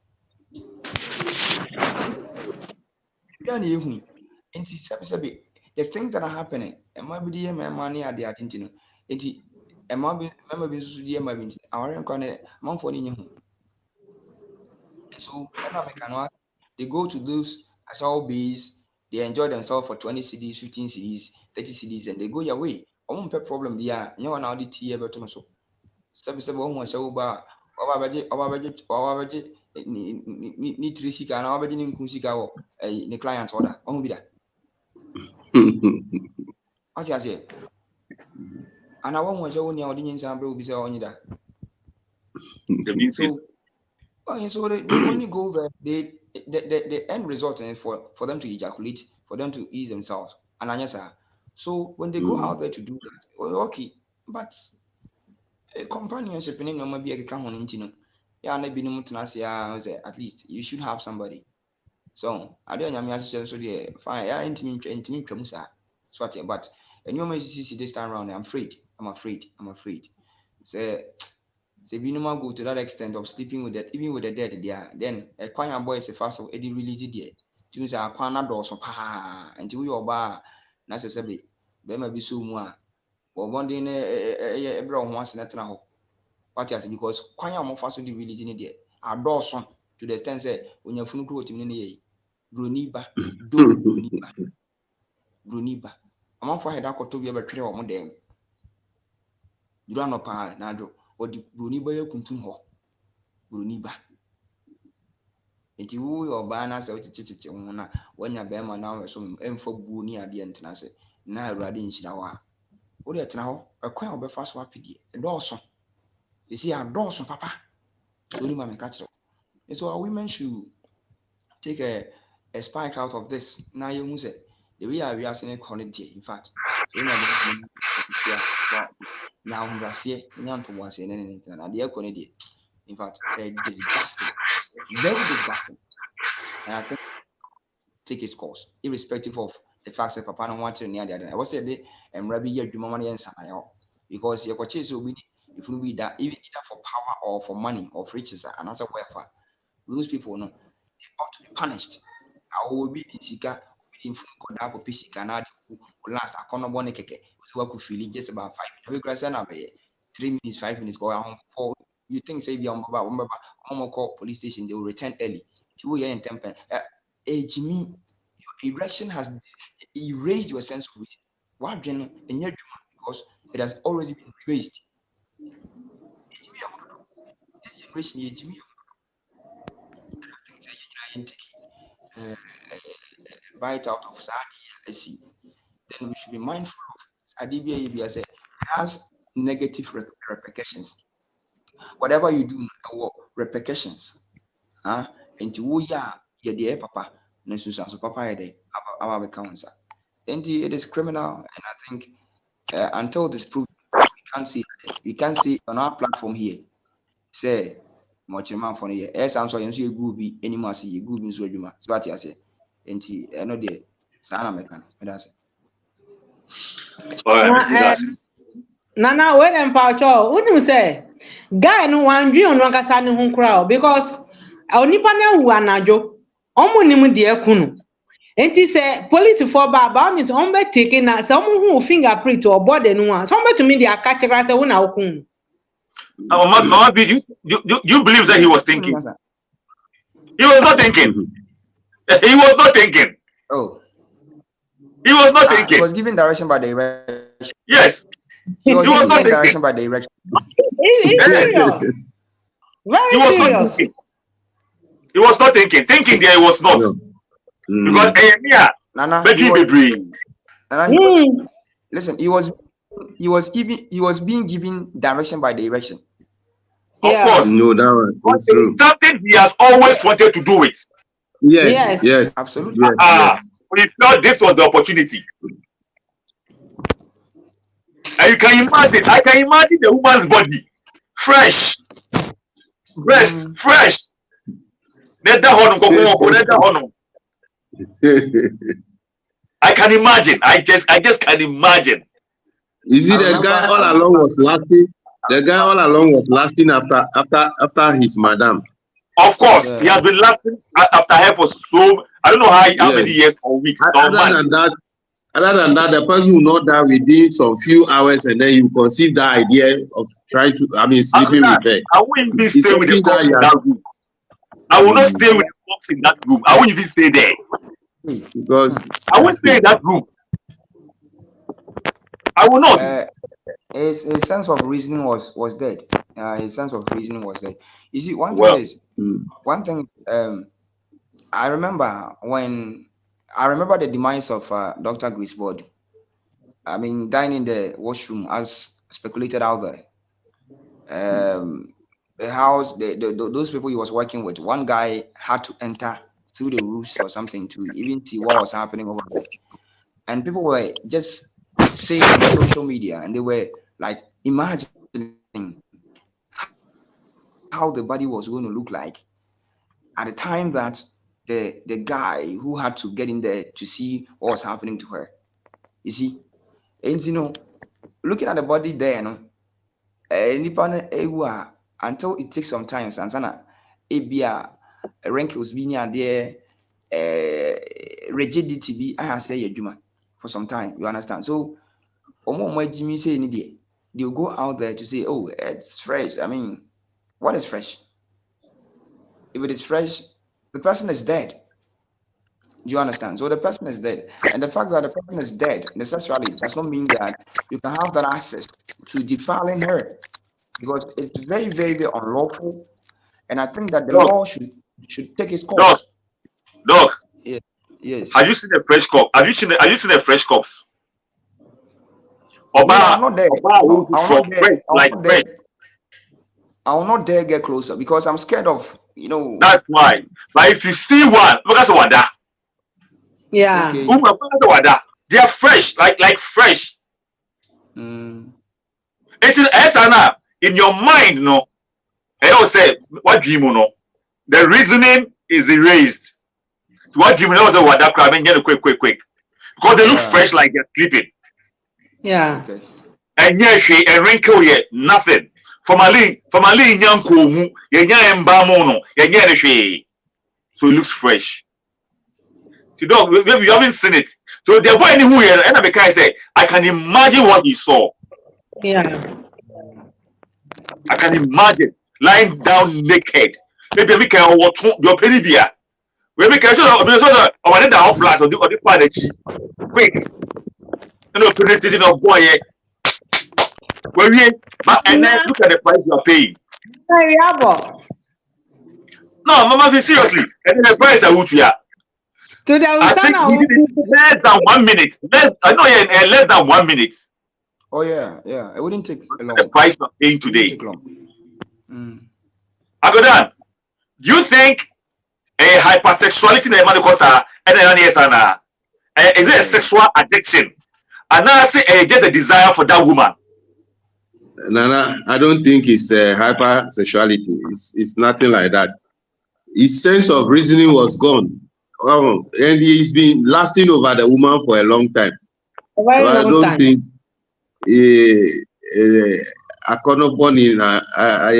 the things that are happening, it might be the money at the identity. It might be the might our month for the so they go to those assault base, they enjoy themselves for 20 CDs, 15 CDs, 30 CDs, and they go your way. I won't pay problem there. No one out the tea ever to so. Step one was over ni trisika na wabaji ni nkusika wo ni client order. On be that. What you say? And I won't show any audience and bro be say on that. So they only go there. The end result is for them to ejaculate, for them to ease themselves. And so when they go out there to do that, well, okay, but companionship in no be a come on into yeah, maybe no at least you should have somebody. So I don't know so fine, yeah, intimate but and you may see this time around, I'm afraid. So if you no go to that extent of sleeping with that, even with the dead, then a quiet boy is a fast of Eddie release it. Tunes are quana doors of pa and to your bar necessarily. There may be so more. Or one day a brown once in a tunnel. What else? Because quiet more fast with releasing it. Our doors to the extent say when you're full to me, Bruniba, do Bruniba. I'm on for head up to be able to treat one day. You don't know pa nado. Or the Bruniba you kuntum ho. Bruniba. Enti wo your banner say chichichi na wanya be ma na so emfa bu ni ade entena se na awurade nhyira wa wo de tena ho akwan obefa so apidie dooso you see a dooso papa so ni ma me catch it. So our women should take a spike out of this na you hu say the way we are saying quality in fact so na now hundrasie nyan to was in na de quality in fact disgusting, very disgusting. And I think take its course, irrespective of the fact that Papa don't want to near the other. I was said, and Rabbi, you do money and because your purchase will be if you be that either for power or for money or for riches and as a welfare. Those people know they ought to be punished. I will be in Sika, in Funko, Pisika, last I can't want to so I could feel it just about 5 minutes. 3 minutes, 5 minutes, go around 4. You think say I'm call police station, they will return early. 2 years and 10 Jimmy, your erection has erased your sense of reason. Why because it has already been erased. This generation, Jimmy, bite out of Sadi, then we should be mindful of Adibia said has negative repercussions. Whatever you do, repercussions. Into ya dear papa, no so papa our accounts. And it is criminal, and I think until this proof, we can't see on our platform here. Say much man for here. As I'm sorry, you go be any more see you go be so you so what I say. And I know the Sana Mekan. That's it. Nana, when I'm Pacho, wouldn't you say? Guy no one dream on Wakasani home crowd because our Nipana Wanajo, Omunimu dear Kunu. And he said, police for Baba is on by taking someone who fingerprint or body no one. Somebody to me, they are categorized one out. Mama, you believe that he was thinking? He was not thinking. He was not thinking. Oh. He was not thinking. He was given direction by the direction. Yes. He was given direction by the direction. Very serious. He was not thinking. Thinking there he was not. No. Because Nana, listen, he was being given direction by the direction. Of course. No, that was true. Something he has always wanted to do it. Yes. Absolutely. We felt this was the opportunity. And you can imagine, I can imagine the woman's body fresh, breast fresh. I can imagine. I just can imagine. You see, the guy all along was lasting. The guy all along was lasting after his madam. Of course, he has been lasting after her for so I don't know how many years or weeks or months. Other than that, the person will not die within some few hours, and then you conceive that idea of trying to, sleeping with her. I won't even It's stay with the something corpse that you in are that not, room. I will not stay with the corpse in that room. I won't even stay there. because I won't stay in that room. I will not. His sense of reasoning was dead. His sense of reasoning was dead. You see, one thing. I remember the demise of Dr. Griswold. I mean, dying in the washroom, as speculated out there. The house, those people he was working with, one guy had to enter through the roofs or something to even see what was happening over there. And people were just saying on social media, and they were like imagining how the body was going to look like at the time that the guy who had to get in there to see what was happening to her. You see, and looking at the body there, until it takes some time, Sansana, wrinkles being there, rigidity be I say Juma for some time. You understand? So, Jimmy say they'll go out there to say, oh, it's fresh. I mean, what is fresh? If it is fresh, the person is dead. Do you understand? So the person is dead. And the fact that the person is dead necessarily does not mean that you can have that access to defiling her, because it's very, very, very unlawful. And I think that the law should take its course. Doc. Yes. Have you seen a fresh corpse? Have you seen a fresh corpse? I'm not there. Fresh. I will not dare get closer because I'm scared of, That's why. But if you see one, look at Wada. Yeah. Okay. They are fresh, like fresh. It's in your mind, no. I always say, what dream, no? The reasoning is erased. What dream, no? Was Wada crab and get quick. Because they look fresh, like they're sleeping. Yeah. Okay. And she and wrinkle here, nothing. For my young komu, so it looks fresh. Dog, you haven't seen it. So the boy who here, and I say, I can imagine what he saw. Yeah. I can imagine lying down naked. Maybe we can watch your penny beer. We can show the or the off flash or the part quick. Penetrating of boy. And then look at the price you are paying. No, Mama, seriously. And then the price I would So I think we did it less than 1 minute. Less than 1 minute. Oh yeah. It wouldn't take long. The price of paying today. Take long. Agodan, do you think a hypersexuality in the is it a sexual addiction? And now I say just a desire for that woman. Nana, I don't think it's hypersexuality. It's nothing like that. His sense of reasoning was gone. And he's been lasting over the woman for a long time. A very long don't time. think I cannot born in a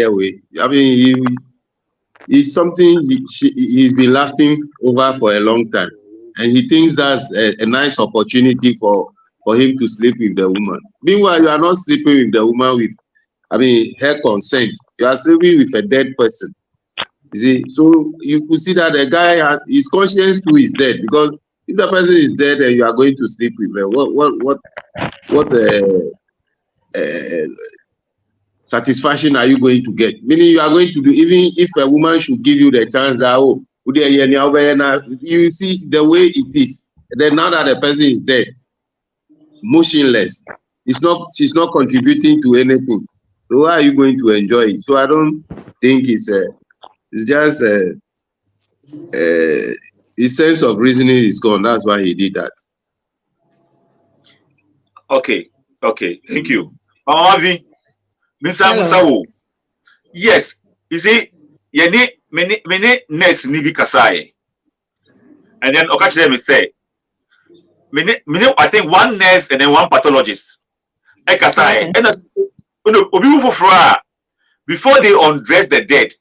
way. I mean, it's something he's been lasting over for a long time. And he thinks that's a nice opportunity for him to sleep with the woman. Meanwhile, you are not sleeping with the woman with, her consent. You are sleeping with a dead person. You see, so you could see that the guy his conscience too is dead, because if the person is dead and you are going to sleep with her, what satisfaction are you going to get? Meaning you are going to do, even if a woman should give you the chance that you see the way it is. And then now that the person is dead, motionless, she's not contributing to anything. So how are you going to enjoy it? So I don't think it's just his sense of reasoning is gone. That's why he did that. Okay, thank you. Mamavi, Mr. Yes, you see, many nurse nibi kasai. And then occasionally me say, I think one nurse and then one pathologist. Kasai. And before they undress the dead,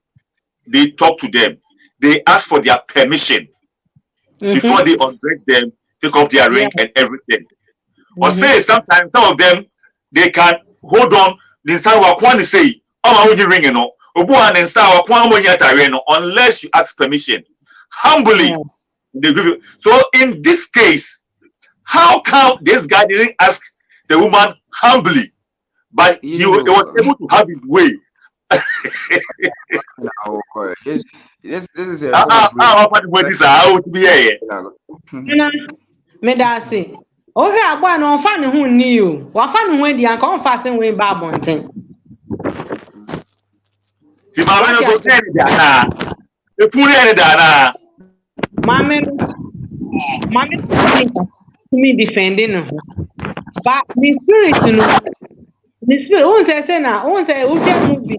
they talk to them. They ask for their permission before they undress them, take off their ring and everything. Or say sometimes some of them they can hold on. The inside wakwan say, "Oh my, you ring no." Obu an inside wakwan mo nyatare no unless you ask permission. Humbly, they give you. So in this case, how come this guy didn't ask the woman humbly, but he was able to have his way? This is a form of Me da say. Oh, here agba na onfa ne ho ni o. Wafa ne ho adi anka onfa se we ba abonten. Ti ma me no so ten da na. E fun re da na. Mama me defending no. But me spirit no. Me spirit won say uche movie.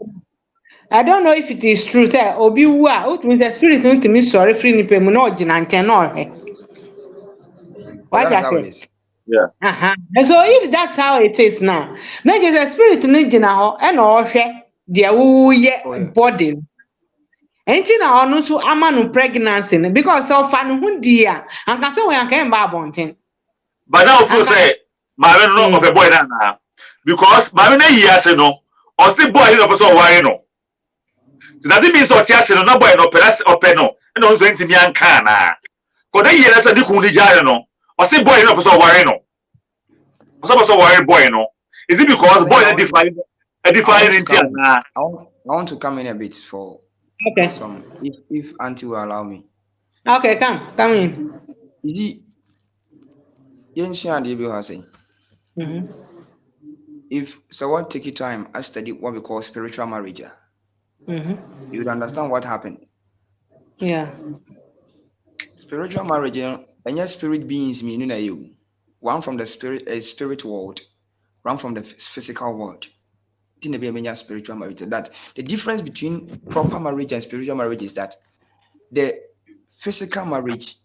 I don't know if it is true. Say obi wu a, o tumi say spirit no tumi sorry free ni pe mu na ogina nchen na ohwe. What that's how it you is. Yeah. And so if that's how it is now, na just a spirit no gina ho e na ohwe de wo ye body. Enti na ono so ama no pregnancy no because of fa no hu di a, anka say we anka e ba abonten. But now feel say my no of a boy na because my na yi ase no or say boy no person worry no. So that means o ti ase no na boy no pelas open no e no so ntimi anka na. Ko na yi na say di kun di jare no or say boy no person worry no. Person worry boy no. Is it because boy na define into na? I want to come in a bit for some if Auntie will allow me. Okay, come in. Is it if someone take your time, I study what we call spiritual marriage. You would understand what happened. Yeah. Spiritual marriage, and your spirit beings meaning you. One from the spirit world, one from the physical world. Didn't be a spiritual marriage. That the difference between proper marriage and spiritual marriage is that the physical marriage,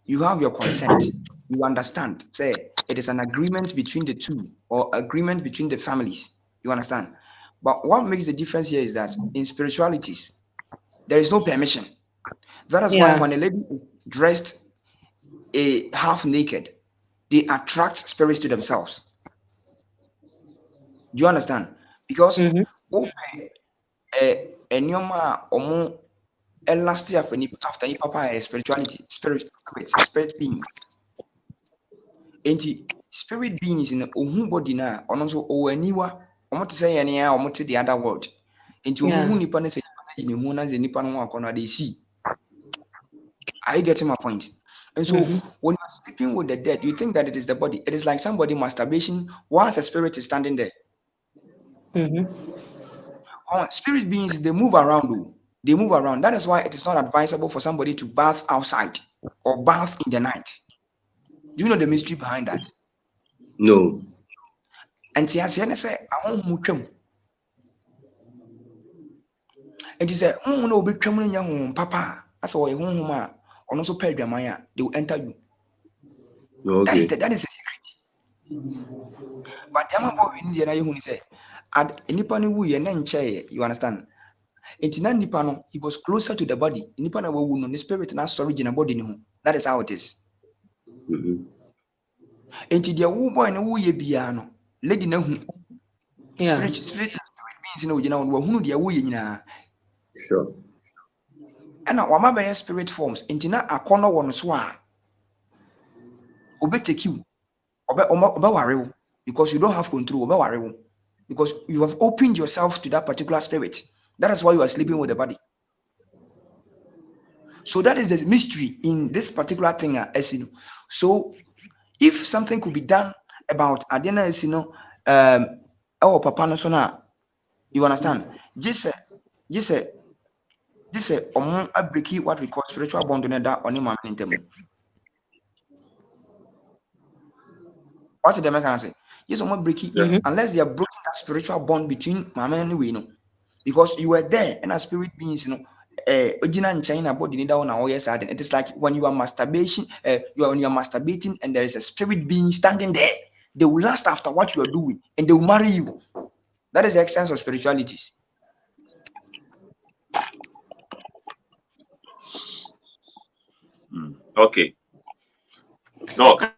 you have your consent. You understand. Say it is an agreement between the two or agreement between the families. You understand? But what makes the difference here is that in spiritualities, there is no permission. That is why when a lady is dressed half naked, they attract spirits to themselves. Do you understand? Because last year after papa spirituality, spirit beings. Spirit beings in the body na also aniwa to say any the other world. Into nipa ne say nipa no they see. Are you getting my point? And so when you're sleeping with the dead, you think that it is the body. It is like somebody masturbation once a spirit is standing there. Spirit beings, they move around. They move around. That is why it is not advisable for somebody to bath outside or bath in the night. Do you know the mystery behind that? No. And she has say, I want to and he said, oh, no, be trembling young papa. That's why on also pay their Maya, they will enter you. Okay. That is a secret. But the boy in India, he said, at Nipani wu ye chair, you understand? It's not Nipano, he was closer to the body. Nipana will know the spirit and storage in a body. That is how it is. And the woo boy and woo ye piano, lady no spirit means no, you know, who the woo ye. Sure. And our mother spirit forms into not a corner one swa. Obey take you. Obey because you don't have control. Obey because you have opened yourself to that particular spirit. That is why you are sleeping with the body. So that is the mystery in this particular thing. So if something could be done about Adena our papa no so na, you understand? Just say a breaky what we call spiritual bond on that on him in them. What the man can say? Yes, breaky unless they are broken that spiritual bond between mama and we know. Because you were there and as spirit beings, you know, in China body down now, yes, it is like when you are masturbating, when you are masturbating and there is a spirit being standing there, they will last after what you are doing and they will marry you. That is the essence of spiritualities. Okay. Doc.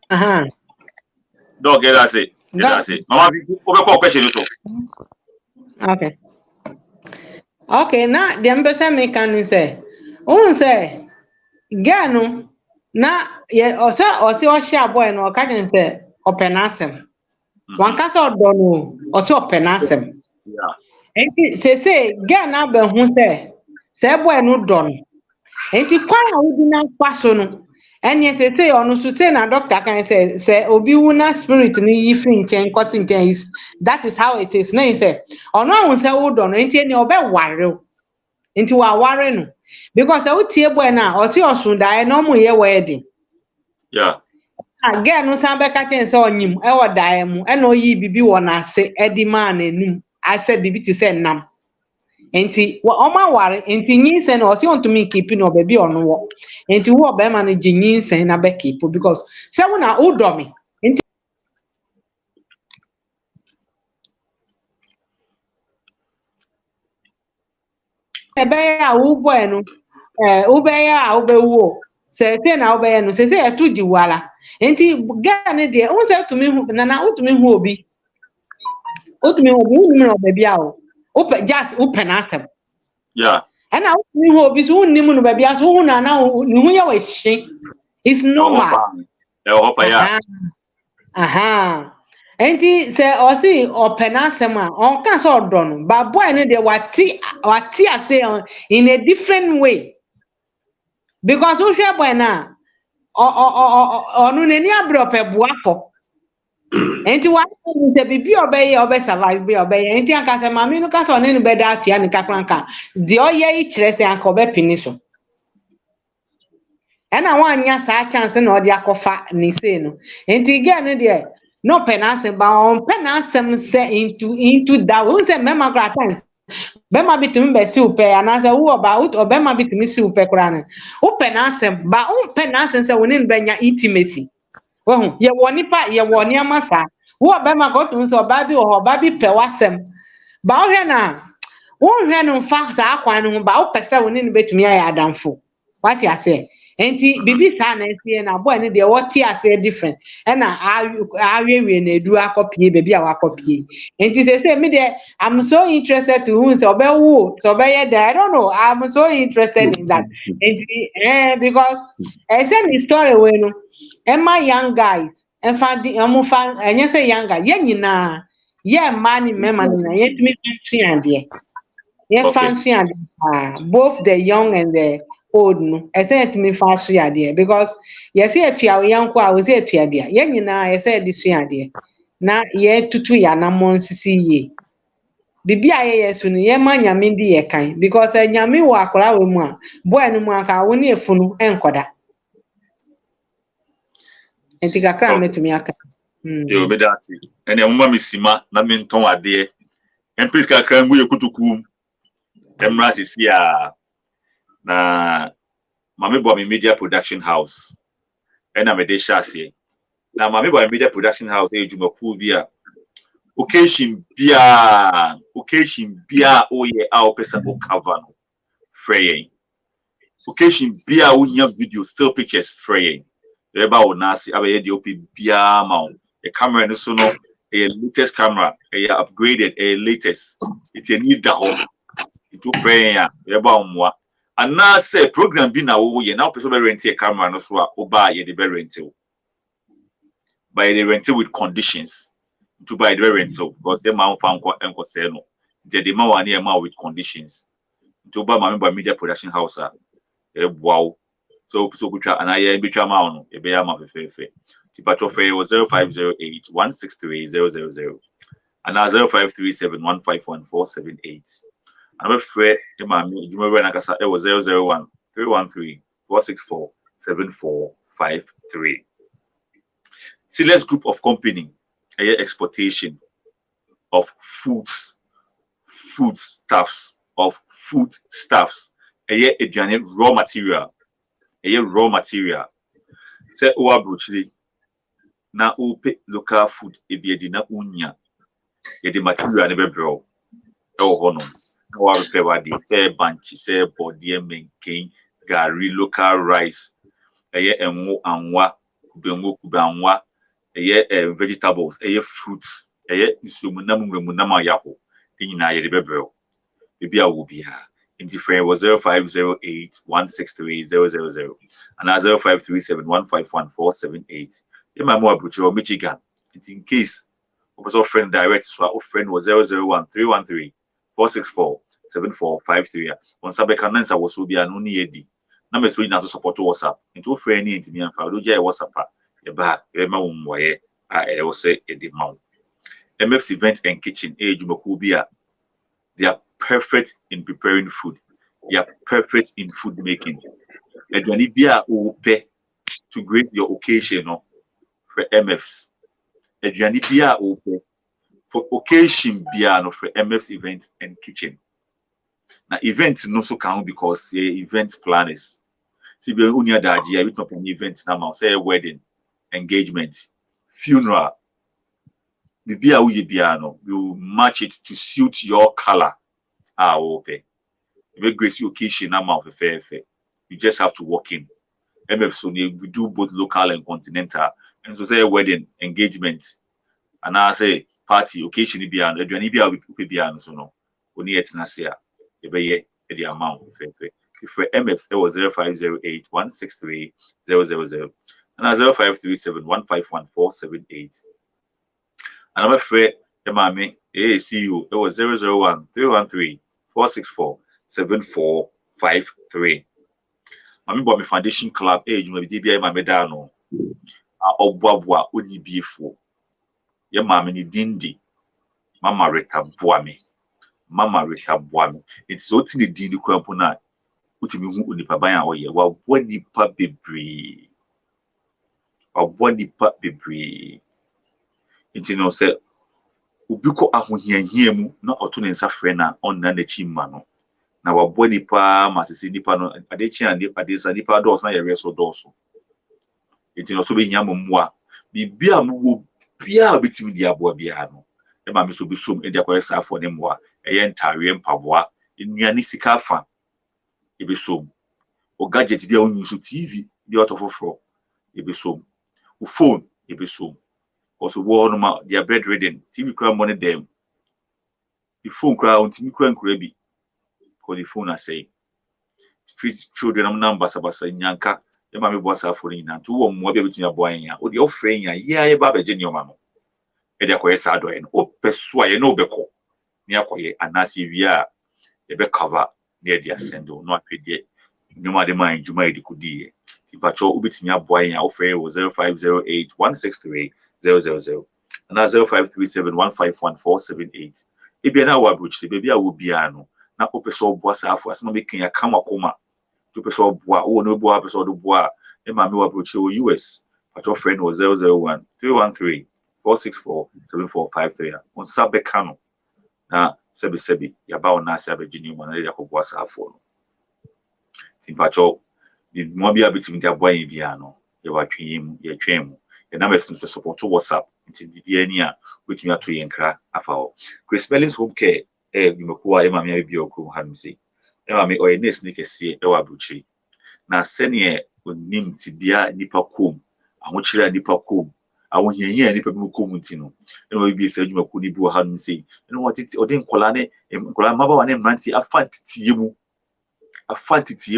Don't get that say. That's it. Mama, over call question so. Okay. Okay, now the ambassador me can say, say, Gano, na ye also share boy no can say open asem. One cat or dono also open asem. Yeah. And say, Gana be who say boy no don. And the choir would not pass on. And yes, they say on to say na doctor can say obi wuna spirit ni yifin chen cutting things. That is how it is. No, say or no one say hold on, ain't any obe worry. Into our worry no. Because I would tie boy na or see osun die no more ye wedding. Yeah. Again, no sound back at so on him, our diam, and no ye be one I say Eddie man and I said bibi to send nam. Enti wa oma ware enti nyinsen o si on to me keep no baby on wo enti wo be manage nyinsen na be keep because say we na odo me enti e be ya wo boy no wo be ya wo be wo say na wo be no say e to di wala enti ga ne de won say to me na wo to me hu obi wo no baby a wo pe just wo pe na asem Yeah. and I who be so nimun baby as who na who ya we it's normal. Yeah. Aha. Enti say o si open asem a on kan so odo no but boy no dey wati say in a different way because who share boy na onu nani abrope boafo enti wa say bibi obey survive bi obey enti anka say mami no ka so ne no be da atia ni kakranka de oye I kire say anka obe pini so and I want ya sa chance na odi akofa ni say no enti get no there no penance ba on penance say into that we say mema gra time bema bitumi be si upe anase wo ba o bema bitumi si upe kura ne o penance ba o penance say woni benya intimacy wo ye woni pa ye woni amasa wo bema go tun so ba bi o ba bi pe wasem ba o hwe na wo hwe no fa sa akwan no ba o pese woni betumi aye adamfo what you say enti bibi sa na sie na boy ne de what you say different and na awie na edu akopie baby a wakopie enti say me de I'm so interested to who so be who so be there I don't know I'm so interested in that enti because I said the story we no my young guys and fa di amufa enye say young guy ye nyina ye man ni mema na ye tumi fancy ye fancy and both the young and the old no I said to me fancy ade because ye say atua yanko a we say atua de ye nyina ye say di sua ade na ye tutu ya na monsisi ye bibi a ye yesu no ye ma nyame di ye kan because nyame wo akora we mu a boy no mu aka wo ne efunu enkoda enti kakra metumi aka yo be that ene mama misima na me nton ade empis kakra ngu ye kutukum emra sisi a na mame bo me media production house ena me de shase na mame bo media production house e jumaku bi a occasion bia oye a opesa o cover no fraying occasion bia o nya video still pictures fraying eba o nasi abaye de opi bia ma o the camera no so no a latest camera a upgraded a latest it's a need the home it to pray ya eba o moa ana say program bi na wo ye na person be rent a camera no so a oba ye de be rental by the rental with conditions to buy the rental because the man found enko say no the man one here with conditions to buy my media production house wow so kutwa and I be twa ma no e be ya ma fefe tipacho fe 0508 163 000 and 0537151478 and we fe e ma me jumwe na kasa e 001 313 464 7453 Silas group of company exportation of foodstuffs raw material say owa brochili na ope local food ebiedi na unya the material ne bebro e wo hono na wa repair wa dey say banchi say body menken gari local rice enwo anwa kubanwa vegetables, fruits, nsumunam yaho. Thing na ye bebro. Maybe I will be in different was 0508163000 and 0537151478. In my more butcher Michigan. It's in case was our friend direct so our friend was 0013134647453. On Sabekanansa was will be an uniedi. Numbers we now support WhatsApp. Into friend into me and Faluja WhatsApp. Eba, Emma Umwaye, I will say a demand. MF's event and kitchen age Mokubia. They are perfect in preparing food. They are perfect in food making. And when it be a pay to grade your occasion for MFs. And when it be a pay for occasion be for MFs event and kitchen. Now events no so count because event planners. See be only that year we talk an event now say a wedding, engagement, funeral. The be a you match it to suit your color. Okay. Make grace occasion now of fair. You just have to walk in. MF so we do both local and continental. And so say wedding, engagement, and I say party, occasion be an so no. Only et nasia. The amount fair. If for MF there was 0508163000 and 0537151478. And I'm afraid the mammy ACU it was 001-313-464-7453. Mami bought me foundation club age when we did my medano. Obwabwa uni beefo. Your mammy ni dindi. Mama reta boami. Mama reta boami. It's so tiny dindi crampona. Utimi hu unipa baya oye. Wa wani pa bibri. Wa wani pa bibri. Inti no se ubiko ahohiahia mu na oto ne nsa frɛ na onna na chi ma no na wabɔ nipa masisi nipa no adechi and adesa nipa dɔɔso na yɛrɛ so dɔɔso inti no so be hia mmua bibia mu bia obetimi di aboa bia no e ma me so be som e de akɔyɛ safo ne mmua ɛyɛ ntare mpaboa nnuane sika afa e be som o gadget bia onyu so TV bia ɔtɔfoforo e be som o phone e be som also war they are bedridden. TV crowd money them. The phone crowd TV crowd bi because the phone I say street children am number sabasa nyanka e ma me boss afọ ni na to wo mo bia betumi aboa yan o de ofre yan ya ba be gye nyoma no e de akoye sa do en o peso aye no beko ni akoye anasi wi a e be cover na e de asendo no apede nyoma de man juma e de kudi ti pacho obetumi aboa yan ofre wo 0508163000 and 0537151478. Ebi na wa bruch baby a wo bia no na opeso oboa safo asema be kan ya kama koma to peso oboa wo no oboa peso do boa e ma me wa bruch o US pacho friend was 001-313-464-7453 on sabeka no na sebi ya ba ona ase abegini mo na ya ko boa safo no tin pacho di mo bia betimi dia boa yin bia no ye wa twem ye twem the numbers to support to WhatsApp into the ania with me to yankra afa Chris Spellings home care nimekuwa ema me bi oku ha nsi ema me oye nurse ni kese e wa buchi na sene onim tibia nipa kom ahokyira nipa kom ahohiahia nipa bi kom ntino ena obi ese adwuma ko ni bi wa ha nsi ena wotiti odi nkola maba wa ne mranti afa titiye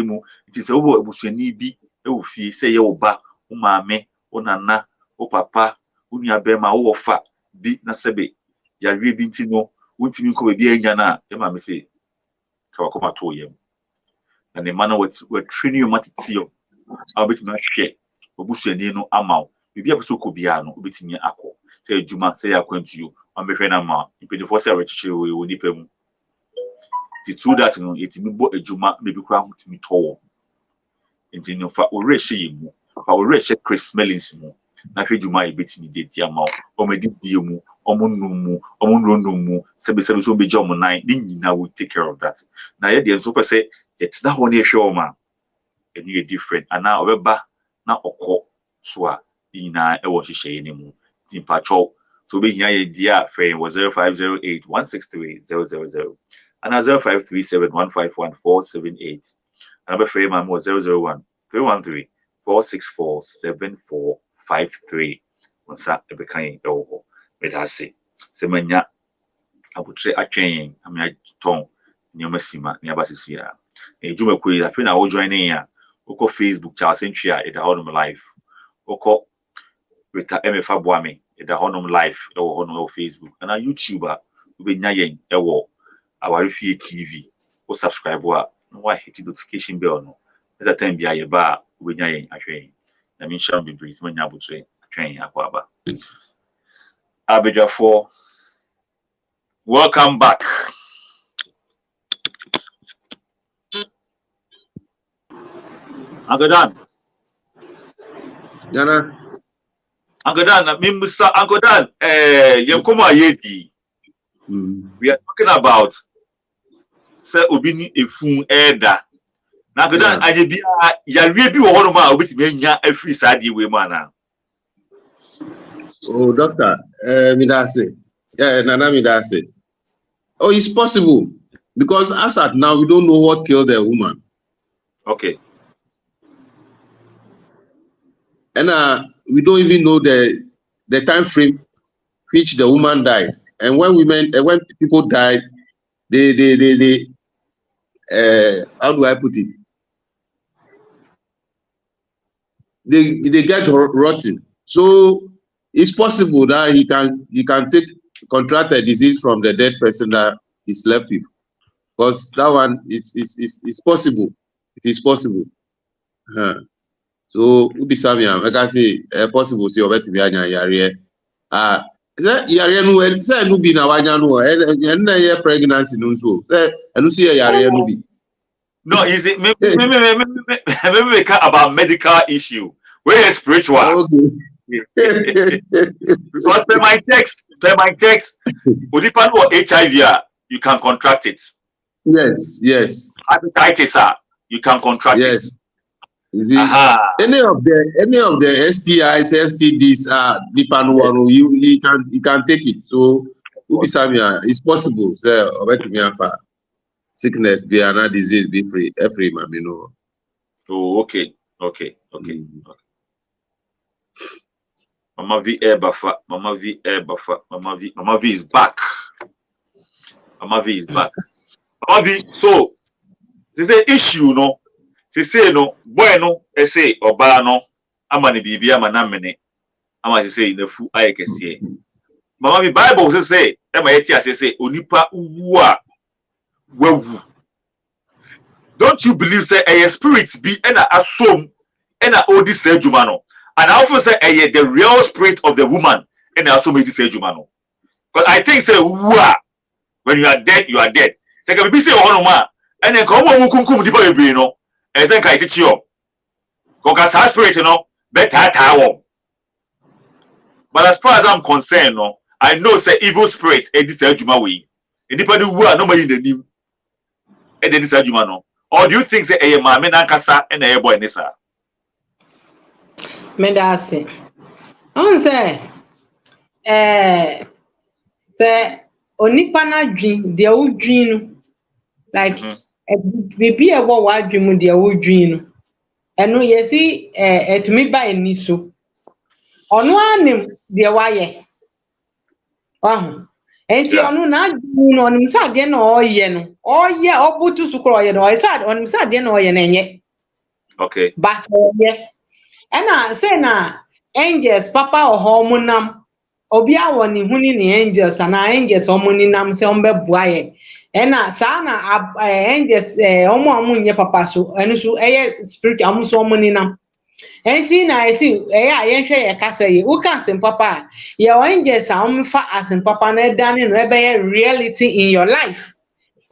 mu it se wo abusuani bi e wo fie se ye wo ba wo maame wo nana o papa unia bema wo fa bi na sebe ya wie bi ntino wontimi nko be bia nya na e ma me se ka wakoma to yem na ne mana what training you matitio abeti na hwe obusuani no amaw bibia be so ko bia no obetimi akọ se adwuma se ya kwantuo ambehwe na ma impedifo se awechichire wo nipa mu ti true that no yetimi bo adwuma me bi kura hotimi towo enti no fa ore hye yemu fa ore hye Chris Smellings mu na hwe dwuma ebetimi de ti ama o medi die mu omunnu sebe so be jom nine ni nyina will take care of that na ye de so pese yet na ho na ehwe o ma eni different ana obeba na okọ so a nyina e wo hyehyɛ ni mu timpacho so be hia ye dia frame was 0508163000 and 0537151478 and be frame am was 001-313-464-7453 onsa ebeka ewo ho medase se manya abutre atwen amya ton nyoma sima ne abasisi a ejuma koi afi na wo joining ya oko Facebook Charles Entry a eda honum live oko Rita MFA Boame eda honum live ewo honum Facebook na YouTube a ubenya yen ewo Awarifie TV o subscribe wa no hit notification bell no at time bia ye ba ubenya yen ahwe na me share be breeze manya abutre atwen akwaba abejafo welcome back. Uncle Dan. Nana. Uncle Dan, Mr. Uncle Dan, Yankoma Yedi. We are talking about say obini efun eda. Na Uncle Dan, aye bia ya wie bi wo hono ma obetime nya afri saade we ma na. Oh, doctor, Midase. Yeah, Nana Midase. Oh, it's possible because as at now we don't know what killed the woman. Okay. And we don't even know the time frame which the woman died. And when when people died, they how do I put it? They get rotten. So it's possible that he can contract a disease from the dead person that he slept with, because that one is possible. It is possible. So ubi samia, like I say, possible. See, over to be anya yare. Yare no, say no be na wanya no, and na pregnancy no so. Say, and see yare no be. No, is it maybe we talk about medical issue. Where is spiritual? Okay. Because per my text, if you know HIV, you can contract it. Yes. Hepatitis, you can contract it. You see, any of the STIs, STDs, you can take it. So, it's possible. So, sickness be another disease be free, every man, you know. Oh, okay. Mama V air buffer. Mama V is back. Mama V, so this is issue, no. Say no, boy no, say oba no, ama ni bibi ama na mene, ama say the fu aye kese. Mama V Bible say, ema yeti say onipa uwu a wawu. Don't you believe say a spirit be ena asom ena odi say juma no? And I also say the real spirit of the woman ena asom odi say juma no. Because I think say uwu when you are dead, you are dead. Say can be say ono ma, ena ka omo kunkum dipa bebre no. And then I teach you. Because spirit, you know, better tower. But as far as I'm concerned, no, I know say evil spirits and this Juma way. Independent who are normally in the name. And then this Juma no. Or do you think say a man kasa and a boy nisa? Medase. On say onipa na dream, the old dream like baby a what dream the old dream. And no, yesi etumi ba eni so. Ono anim de waye. Enti ono na adwunu no onim sa de na oye no. Oye obutu sukro oye no. Onim sa de na oye na enye. Okay. But oye. Ena say na angels papa ohomunam. Obi awo ni huni ni angels na angels omuninam se ombeboa ye. Ena sa na angels omo amunye papa so enu so eye spirit amu so omuninam. Enti na esi yenhwe ye kasa ye u kan sem papa ye angels amfa asem papa na dane no ebe reality in your life.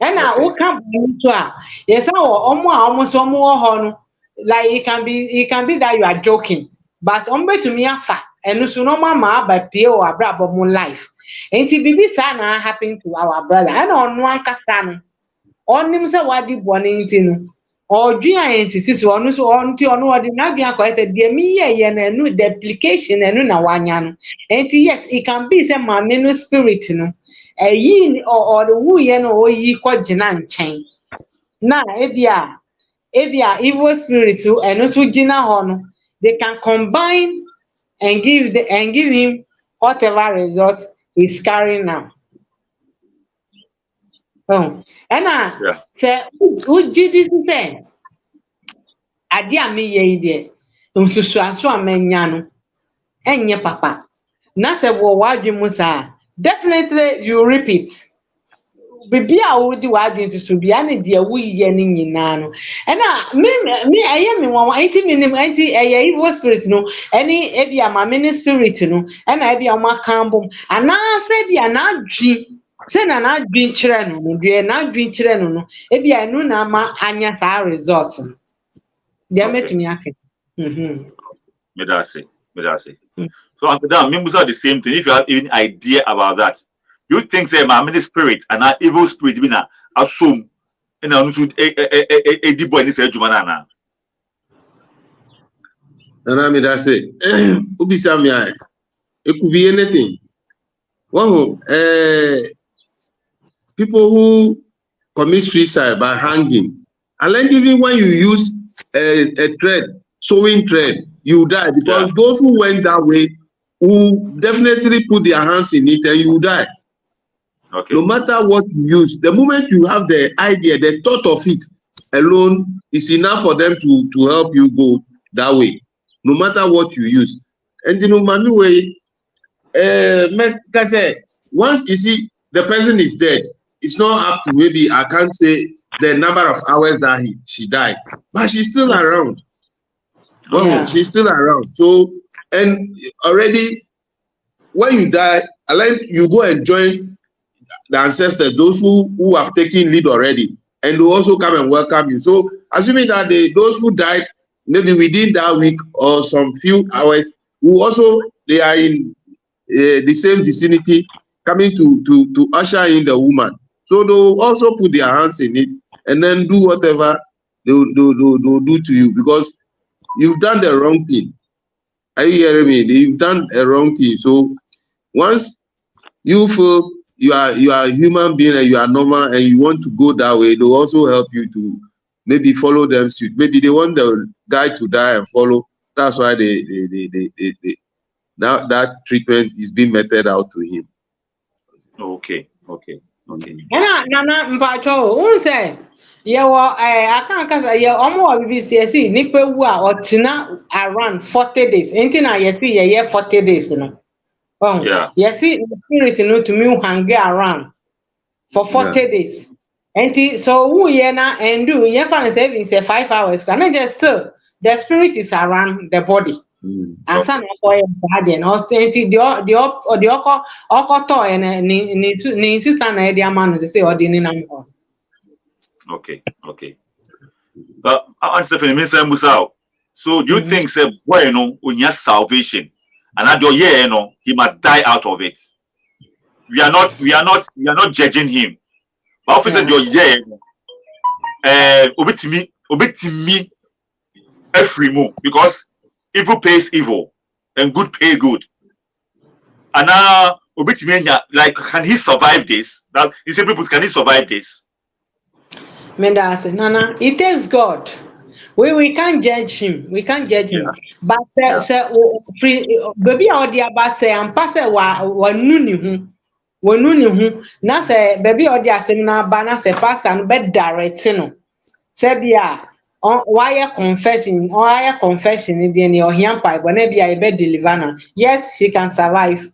Ena u kan butu a yesa omo so omo ho no, like it can be that you are joking, but to me afa enu so no mama ba pie o abrabo mo life. Enti bibi sa na happen to our brother. Ena onu ankasa no onim se wadi bone nti no odwi ayentisi so onu so onti onu wadi na dwi akwa se de mi ye na enu the application enu na wanya no. Enti yes, it can be say mama no spirit no eyi or the wu ye no oyi kwa gina nchen na ebia evil spirit enu so gina ho no, they can combine and give him whatever result he's carrying now. Oh, and Yeah. say who did this say? Ade a meyɛ yi deɛ nsusuaso a manya no ɛnyɛ papa. Na sɛ wɔ w'adwene mu saa, definitely you repeat. Bibi a wodi w'adwene susu bia ne deɛ woyɛ ne nyinaa no. Ɛna me ɛyɛ me nwanwa enti me nim enti ɛyɛ evil spirit no ɛne ebi ama me ne spirit no ɛna ebi a ɔmo aka mbom anaasɛ bi a n'adwene sɛ na n'adwene kyerɛ no no deɛ n'adwene kyerɛ no no ebi a ɛno na ama anya saa result no. Deɛ metumi aka. Me that say. So after that, members are the same thing. If you have any idea about that, you think say my many spirit and an evil spirit be na assume and I should a deep boy in this jumana. And I mean that's it. It could be anything. Well, people who commit suicide by hanging, and then even when you use a thread, sewing thread, you die because those who went that way will definitely put their hands in it and you die. Okay. No matter what you use, the moment you have the idea, the thought of it alone is enough for them to help you go that way. No matter what you use. And you know, my way, once you see the person is dead, it's not up to maybe I can't say the number of hours that she died, but she's still around. Well, she's still around. So, and already when you die, you go and join the ancestors, those who have taken lead already, and they also come and welcome you. So, assuming that those who died maybe within that week or some few hours, they are in the same vicinity, coming to usher in the woman. So they'll also put their hands in it and then do whatever they'll do to you because you've done the wrong thing. Are you hearing me? You've done a wrong thing. So once you feel you are a human being and you are normal and you want to go that way, they'll also help you to maybe follow them suit. Maybe they want the guy to die and follow. That's why now that treatment is being meted out to him. Okay. Nana mpacho unse yewo I can't kasa ye omo obibi see nipa wu a otina around 40 days enti na ye see ye 40 days no ye see spirit no to me hang around for 40 days enti so who ye na endu ye fan say even say 5 hours can just still the spirit is around the body. And some boy garden enti the okoto and ni sister na e man say odini na mo. Okay. Stephanie, Mr. Musao. So do you think say boy no unya salvation and at your year no he must die out of it? We are not judging him. But officer your year obitimi every move because evil pays evil and good pay good. And now like can he survive this? That you say people can he survive this? Mendasa, Nana, it is God. We can't judge him. But free baby or the abase and pass wa nuni hu. Na say baby or the asena bana se pastor and bed directing. Sebia why confession in the or him pipe whenever I bed deliver. Yes, he can survive.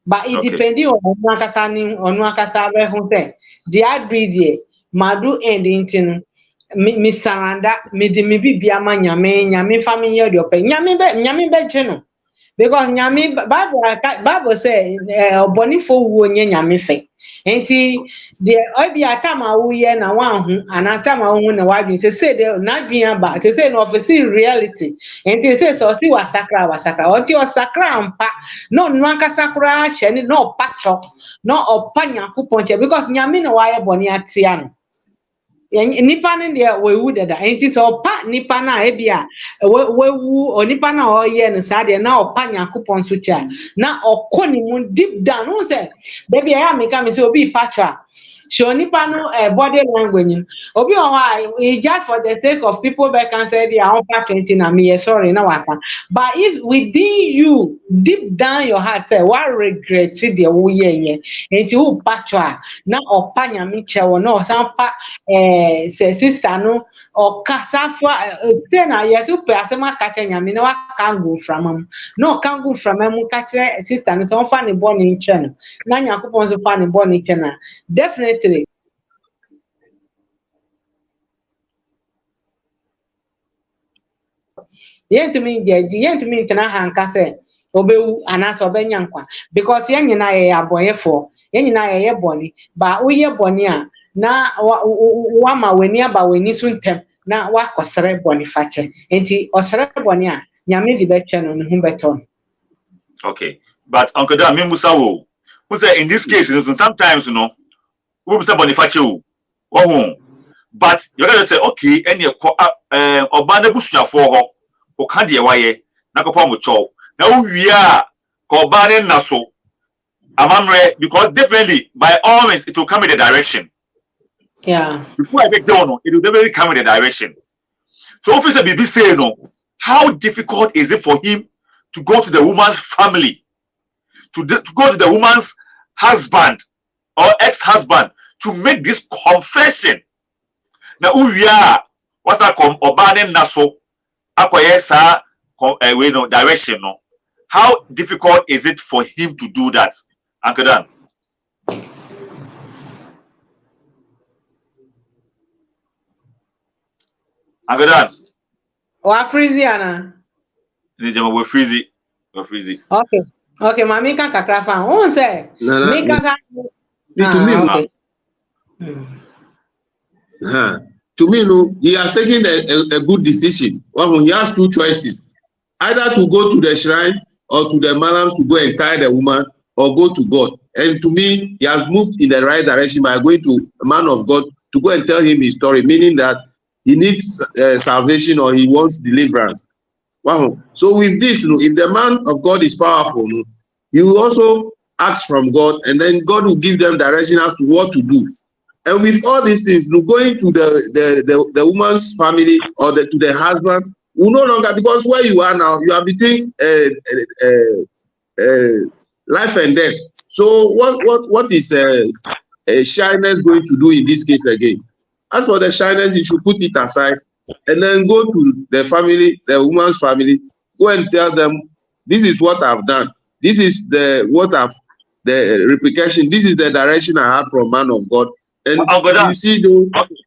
But it depending on Nwakasa who say the agree madu ending mi saranda mi di mi bibia ma nyame family ye ope nyame be geno because nyame bible say obonifo wu onye nyame fe enti de obi atama wu ye na wan hu anatama wu na wadwin say de na dwin aba say no office reality enti say so si wasakra oti osakra ampa no nwanka sakra hye ni no pacho no opanya kuponche because nyame na wa ye boni atia no nipa ne de we wu dada enti so pa nipa na ebia we wu onipa na o ye no sa de na opa Yakopon so cha na okoni mu deep down no say baby I am me say obi patra show nipa no body language. Obi on why just for the sake of people back can say they are 20 na me sorry na waka. But if within you deep down your heart say what regret the wo ye enti wo patwa na opa nyame chewo na osampa say sister no or kasafo say na yesu pe asema ka che nyame na waka go from am no kan go from am ka che sister no so fa ne body nche no na nyakopon so fa ne body nche na definitely yentumi ntena hanka sɛ obewu anaasɛ ɔbɛnya nkwa because yɛn nyinaa yɛyɛ abɔyɛfoɔ yɛn nyinaa yɛyɛ bɔne ba woyɛ bɔne a na wama w'ani aba w'ani so ntɛm na wakɔsrɛ bɔne fakyɛ nti ɔsrɛ bɔne a nyame de bɛkyɛ no ne ho bɛtɔ no. Okay, but Uncle Dan, me musa wo who say in this case sometimes we musa bɔne fakyɛ wo but you gotta say okay any ɔba na busuafoɔ hɔ oka de waye na kopa mo chow na uwie a ko ba ne na so amamre because definitely by all means it will come in the direction before I get down it will definitely come in the direction. So officer BB say no, how difficult is it for him to go to the woman's family to go to the woman's husband or ex-husband to make this confession na uwie a what's that come oba ne na so direction no. How difficult is it for him to do that, Uncle Dan? Uncle Dan. Wa freezy ana. We're freezy. Okay, mami kan kakra fa. On say. Me kaka. To me, no, he has taken a good decision. Well, he has two choices. Either to go to the shrine or to the malam to go and tie the woman or go to God. And to me, he has moved in the right direction by going to a man of God to go and tell him his story, meaning that he needs salvation or he wants deliverance. Wow. So with this, if the man of God is powerful, he will also ask from God, and then God will give them direction as to what to do. And with all these things, going to the woman's family or to the husband will no longer, because where you are now, you are between life and death. So what is shyness going to do in this case again? As for the shyness, you should put it aside and then go to the family, the woman's family, go and tell them, this is what I've done. This is the repercussion. This is the direction I had from man of God. And you see,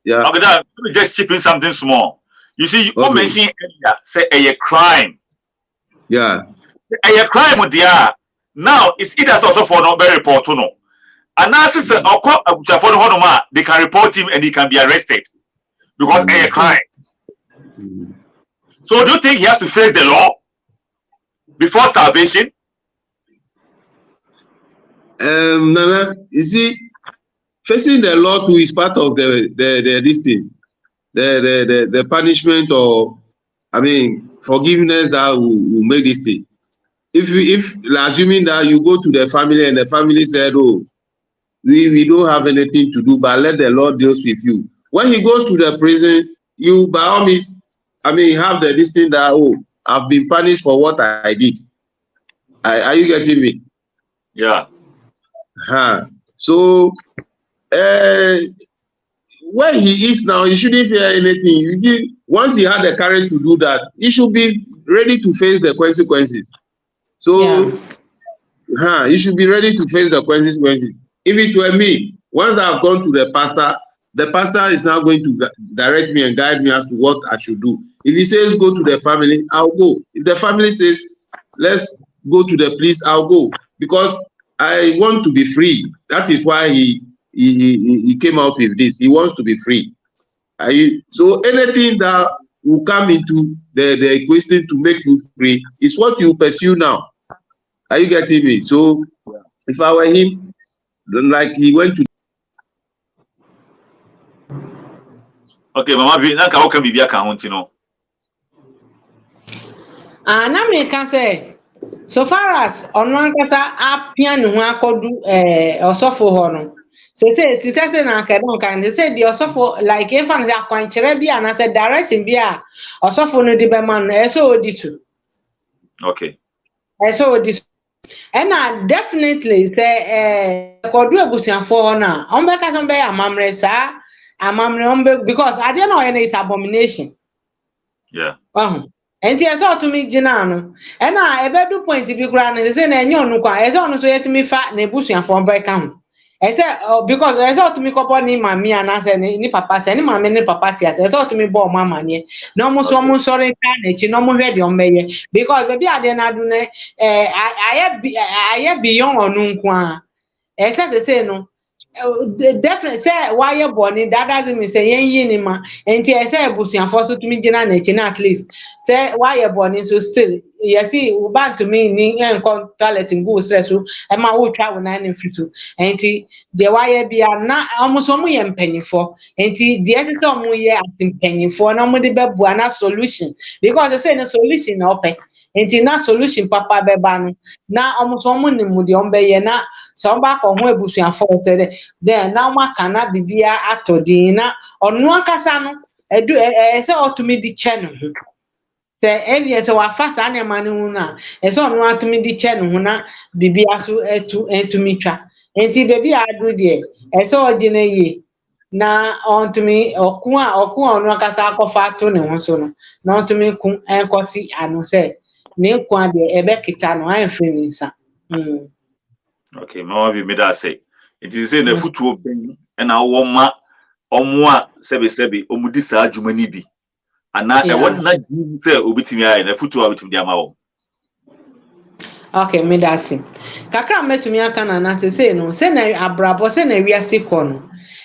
let me just chip in something small. You see, you mentioned earlier, say a crime. Yeah. A crime with the now it's either also for no very report no. And now sister they can report him and he can be arrested because a crime. So do you think he has to face the law before salvation? Nana, you see, facing the law too is part of this thing, the punishment or forgiveness that will make this thing. If assuming that you go to the family and the family said, oh, we don't have anything to do, but let the Lord deal with you. When he goes to the prison, you by all means, have this thing that, oh, I've been punished for what I did. Are you getting me? Yeah. So where he is now, he shouldn't fear anything. Once he had the courage to do that, he should be ready to face the consequences. So he should be ready to face the consequences. If it were me, once I've gone to the pastor is now going to direct me and guide me as to what I should do. If he says go to the family, I'll go. If the family says let's go to the police, I'll go, because I want to be free. That is why he came out with this. He wants to be free. So anything that will come into the equation to make you free is what you pursue now. Are you getting me? So if I were him, then like he went to. Okay, Mama B, now can be via Countino. Now me can say, so far as on one kasa apia no ho akodu osofo ho no say it is na kadon kan say the osofo like if an akwankyere bi and say direction bi a osofo no di be man e so odi tu. Okay. E so odi. And definitely say kodu ebusuafo na on be ka so be amamre sa amamre on be because I don't know any is abomination. Yeah. Enti eso to me gina no e na ebedu point bi kura na say na enye onu kwa eso onu so yetumi fa na ebusuafo be ka ho e say because eso to me kopo ni mami ana say ni papa say ni mami ni papa ti say eso to me bo mama ni na omo so omo sorry ka na chi na omo hwe de omeye because baby ade na do na aye beyond onu nko a e say no definitely say why your body that doesn't mean say yen ni ma enti e say ebusuafo so tumi gina na chi na at least say why your body so still you see we ban to me ni enko toilet go stress so e ma wo twa wo na ni fitu enti de why bia na almost omo ye mpanyifo enti de ese say omo ye mpanyifo na omo de bebu na solution because they say no solution na open enti na solution papa beba no na almost omo ni mu de ombe ye na so ba ko ho ebusuafo say then now maka na bibia atodin na onu akasa no edu se otumi di che no ho se elie se wa fa sa na ma ne hu na se onu atumi di che no ho na bibia so etumi twa enti bebi adu de se ogine yi na ontumi oku onu akasa akofa to ne ho so no na ontumi ku enkosi anu se ne ku ade ebe kita no anfiri nsa Okay, mama bi me da say. It is say na futuo ben na wo ma omo a sebe omudi sa adwuma ni bi. Ana e won na say obitimi aye na futuo a obitimi di ama wo. Okay, me da say. Kakra metumi aka na say no, say na abrabo say na wiase kɔ no.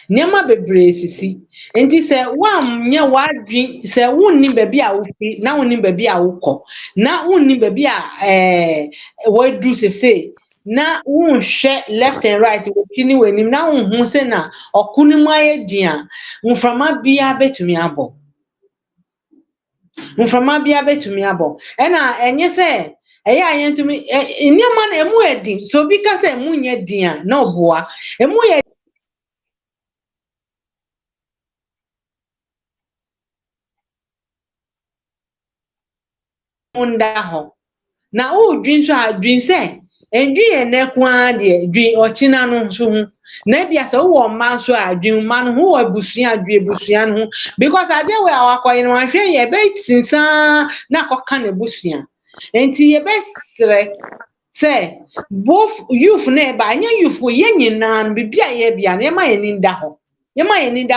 Niema bebree sisi. Enti say wamnya wadwi say wonni baabi a wofi na wonni baabi a wokɔ. Na wonni baabi a wadu say na wonhwɛ left and right wotini wanim na wonhu se na ɔkuni mu ayɛ dia mframa bia betumi abɔ ɛna enye se ɛyɛ ayentumi nneɛma na emu edi so bi ka se emu nyɛ dia na ɔboa emu yɛ nda hɔ na wodwin so adwin se endwi ye na kwa de dwi ochina no so hu na bia se wo ma so adwin ma no ho abusua adwi abusua no ho because ade we awakoye no ahwe ye be sinsa na koka na abusua enti ye be sre se both youth na ba anya youth ye nyina no bibia ye bia na ye ma ye ninda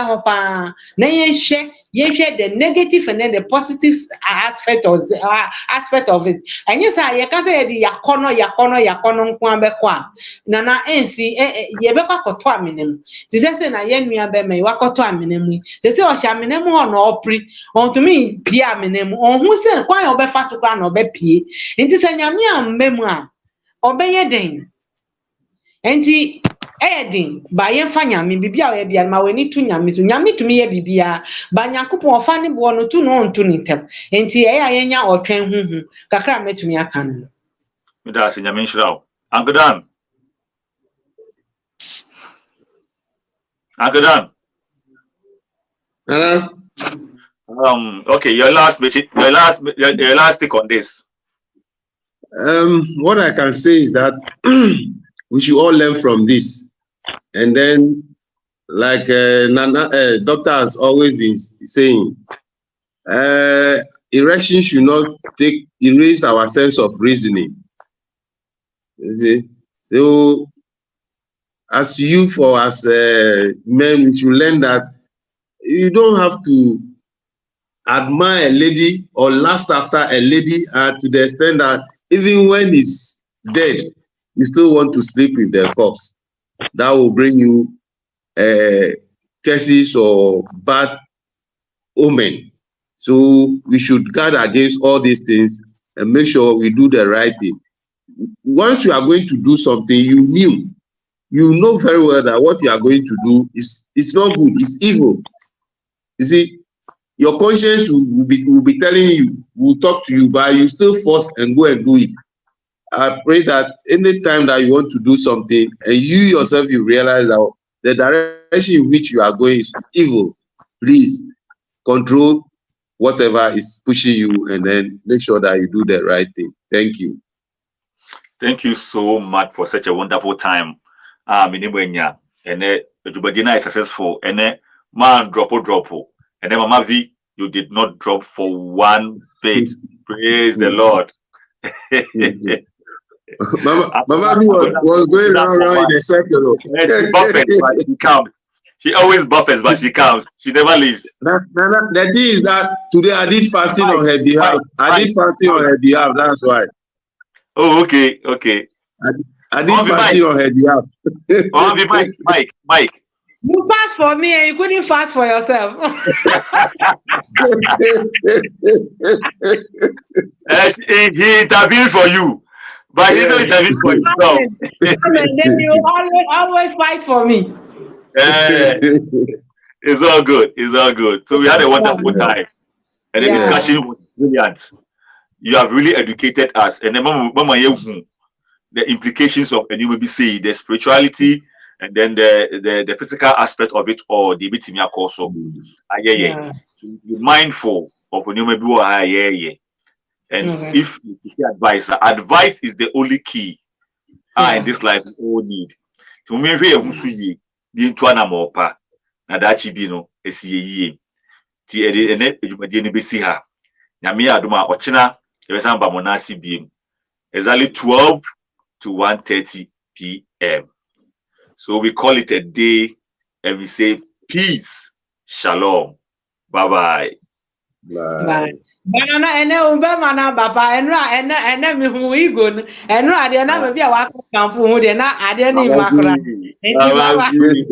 ho pa na ye hwe the negative and then the positive aspect of it and yes I can say the yakono nko abekọ a na ensi ye bekọ akoto amenem ti say na ye nua be me wakoto amenem ti say o sha amenem ho na opri on to me pie amenem on hu say kwan obefa so kwa na obepie nti say nyame ammemu a obeye den enti edin ba ye fa nyame bibia o ye bia ma weni tu nyame so nyame tumi ye bibia ba nyankopon ofa ne bo no tu no ntu ni ntem enti ye ya yenya otwen huhu kakra metumi aka no Me da say nyame nhyira wo. Angodan. Okay, your last take on this. What I can say is that we should all learn from this. And then, like Doctor has always been saying, erection should not erase our sense of reasoning. You see? So, as youth or as men, we should learn that you don't have to admire a lady or lust after a lady to the extent that even when he's dead, you still want to sleep with their corpse. That will bring you curses or bad omen. So we should guard against all these things and make sure we do the right thing. Once you are going to do something, you know very well that what you are going to do is not good, it's evil. You see, your conscience will be telling you, will talk to you, but you still force and go and do it. I pray that any time that you want to do something and you yourself you realize that the direction in which you are going is evil. Please control whatever is pushing you, and then make sure that you do the right thing. Thank you. Thank you so much for such a wonderful time. Minimwenya, and Jubadina is successful, and man drop. And then Mama V, you did not drop for one bit. Praise the Lord. Mama V was going around in a circle. She buffets, but she comes. She always buffets, but she comes. She never leaves. The thing is that today I did fasting on her behalf. I did fasting on her behalf. That's why. Oh, okay. I did fasting on her behalf. Mike. You fast for me and you couldn't fast for yourself. He intervened for you, but he don't intervene for himself. Then you always fight for me. It's all good. So we had a wonderful time, and the discussion was brilliant. You have really educated us, and then the implications of and you may be saying the spirituality and then the physical aspect of it, or the bitimia also. So be mindful of when you may be and if you get advice is the only key in this life we all need. To me, be into an amopa na dachi bi no esi ti ene edwumade ne besi ha nyame adoma ochina ebesa mba monasi biem exactly 12 to 1:30 p.m. So we call it a day and we say peace, shalom, bye. Banana ene umbe mana baba ene mi hu igo enu ade na me bia wa kampu hu de na ade ni makra. Mama V.